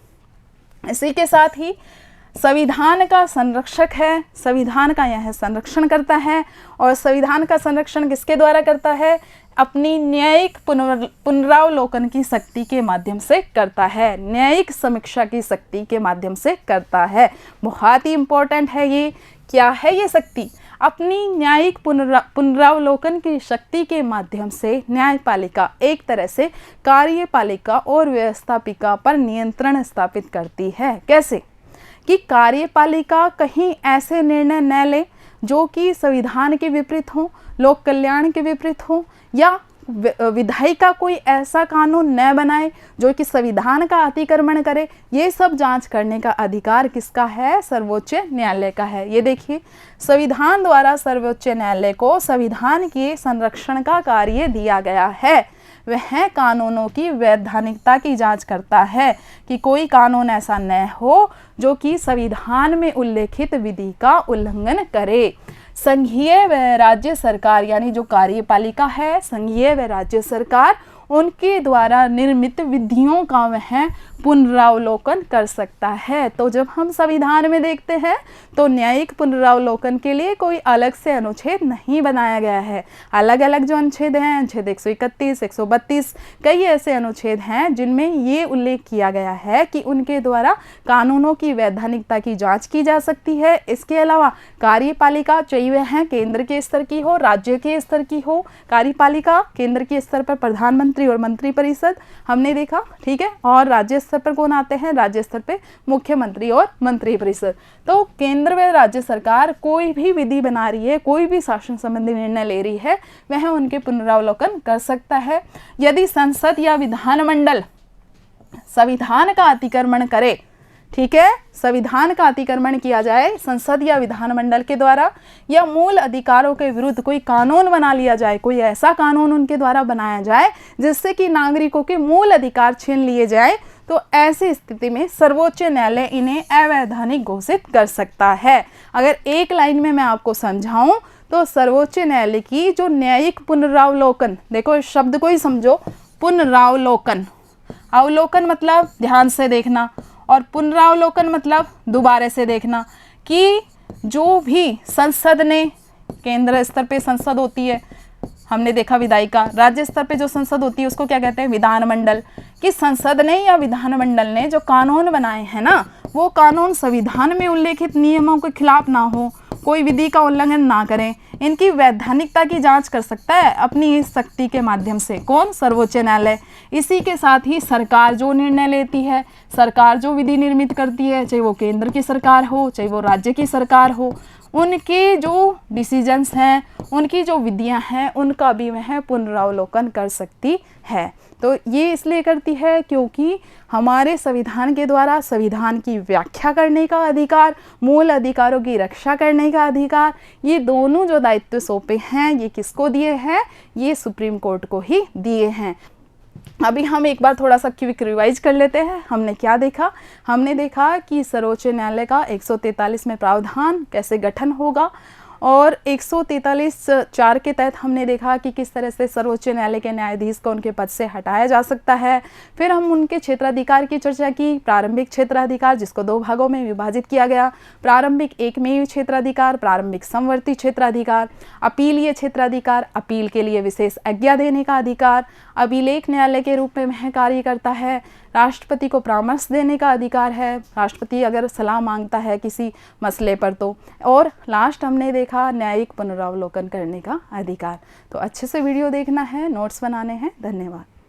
इसी के साथ ही संविधान का संरक्षक है, संविधान का यह संरक्षण करता है। और संविधान का संरक्षण किसके द्वारा करता है? अपनी न्यायिक पुनरावलोकन की शक्ति के माध्यम से करता है, न्यायिक समीक्षा की शक्ति के माध्यम से करता है। बहुत ही इंपॉर्टेंट है ये। क्या है ये शक्ति? अपनी न्यायिक पुनरावलोकन की शक्ति के माध्यम से न्यायपालिका एक तरह से कार्यपालिका और व्यवस्थापिका पर नियंत्रण स्थापित करती है। कैसे? कि कार्यपालिका कहीं ऐसे निर्णय न ले जो कि संविधान के विपरीत हो, लोक कल्याण के विपरीत हो, या विधायिका कोई ऐसा कानून न बनाए जो कि संविधान का अतिक्रमण करे। ये सब जांच करने का अधिकार किसका है? सर्वोच्च न्यायालय का है। ये देखिए, संविधान द्वारा सर्वोच्च न्यायालय को संविधान के संरक्षण का कार्य दिया गया है। वह कानूनों की वैधानिकता की जांच करता है कि कोई कानून ऐसा न हो जो कि संविधान में उल्लेखित विधि का उल्लंघन करे। संघीय व राज्य सरकार यानी जो कार्यपालिका है, संघीय व राज्य सरकार, उनके द्वारा निर्मित विधियों का वह पुनरावलोकन कर सकता है। तो जब हम संविधान में देखते हैं तो न्यायिक पुनरावलोकन के लिए कोई अलग से अनुच्छेद नहीं बनाया गया है। अलग अलग जो अनुच्छेद हैं, अनुच्छेद 131, 132, कई ऐसे अनुच्छेद हैं जिनमें ये उल्लेख किया गया है कि उनके द्वारा कानूनों की वैधानिकता की जांच की जा सकती है। इसके अलावा कार्यपालिका चाहे वह केंद्र के स्तर की हो, राज्य के स्तर की हो, कार्यपालिका केंद्र के स्तर पर प्रधानमंत्री और मंत्रिपरिषद हमने देखा, ठीक है, और राज्य स्तर पर कौन आते हैं? राज्य स्तर पे मुख्यमंत्री और मंत्रिपरिषद। तो केंद्र व राज्य सरकार कोई भी विधि बना रही है, कोई भी शासन संबंधी निर्णय ले रही है, वह उनके पुनरावलोकन कर सकता है। यदि संसद या विधानमंडल संविधान का अतिक्रमण करे, ठीक है, संविधान का अतिक्रमण किया जाए संसद या विधानमंडल के द्वारा, या मूल अधिकारों के विरुद्ध कोई कानून बना लिया जाए, कोई ऐसा कानून उनके द्वारा बनाया जाए जिससे कि नागरिकों के मूल अधिकार छीन लिए जाए, तो ऐसी स्थिति में सर्वोच्च न्यायालय इन्हें अवैधानिक घोषित कर सकता है। अगर एक लाइन में मैं आपको समझाऊं तो सर्वोच्च न्यायालय की जो न्यायिक पुनरावलोकन, देखो इस शब्द को ही समझो, पुनरावलोकन, अवलोकन मतलब ध्यान से देखना और पुनरावलोकन मतलब दोबारा से देखना, कि जो भी संसद ने, केंद्र स्तर पे संसद होती है, हमने देखा विधायिका, राज्य स्तर पे जो संसद होती है उसको क्या कहते हैं? विधानमंडल। कि संसद ने या विधानमंडल ने जो कानून बनाए हैं ना, वो कानून संविधान में उल्लेखित नियमों के खिलाफ ना हो, कोई विधि का उल्लंघन ना करें, इनकी वैधानिकता की जांच कर सकता है अपनी इस शक्ति के माध्यम से। कौन? सर्वोच्च न्यायालय। इसी के साथ ही सरकार जो निर्णय लेती है, सरकार जो विधि निर्मित करती है, चाहे वो केंद्र की सरकार हो चाहे वो राज्य की सरकार हो, उनके जो डिसीजंस हैं, उनकी जो विधियां हैं, उनका भी वह पुनरावलोकन कर सकती है। तो ये इसलिए करती है क्योंकि हमारे संविधान के द्वारा संविधान की व्याख्या करने का अधिकार, मूल अधिकारों की रक्षा करने का अधिकार, ये दोनों जो दायित्व सौंपे हैं, ये किसको दिए हैं? ये सुप्रीम कोर्ट को ही दिए हैं। अभी हम एक बार थोड़ा सा क्विक रिवाइज कर लेते हैं। हमने क्या देखा? हमने देखा कि सर्वोच्च न्यायालय का 143 में प्रावधान कैसे गठन होगा, और 143(4) के तहत हमने देखा कि किस तरह से सर्वोच्च न्यायालय के न्यायाधीश को उनके पद से हटाया जा सकता है। फिर हम उनके क्षेत्राधिकार की चर्चा की। प्रारंभिक क्षेत्राधिकार, जिसको 2 भागों में विभाजित किया गया, प्रारंभिक एकमेव क्षेत्राधिकार, प्रारंभिक समवर्ती क्षेत्राधिकार, अपीलीय क्षेत्राधिकार, अपील के लिए विशेष आज्ञा देने का अधिकार, अभिलेख न्यायालय के रूप में वह कार्य करता है, राष्ट्रपति को परामर्श देने का अधिकार है, राष्ट्रपति अगर सलाह मांगता है किसी मसले पर तो, और लास्ट हमने देखा न्यायिक पुनरावलोकन करने का अधिकार। तो अच्छे से वीडियो देखना है, नोट्स बनाने हैं। धन्यवाद।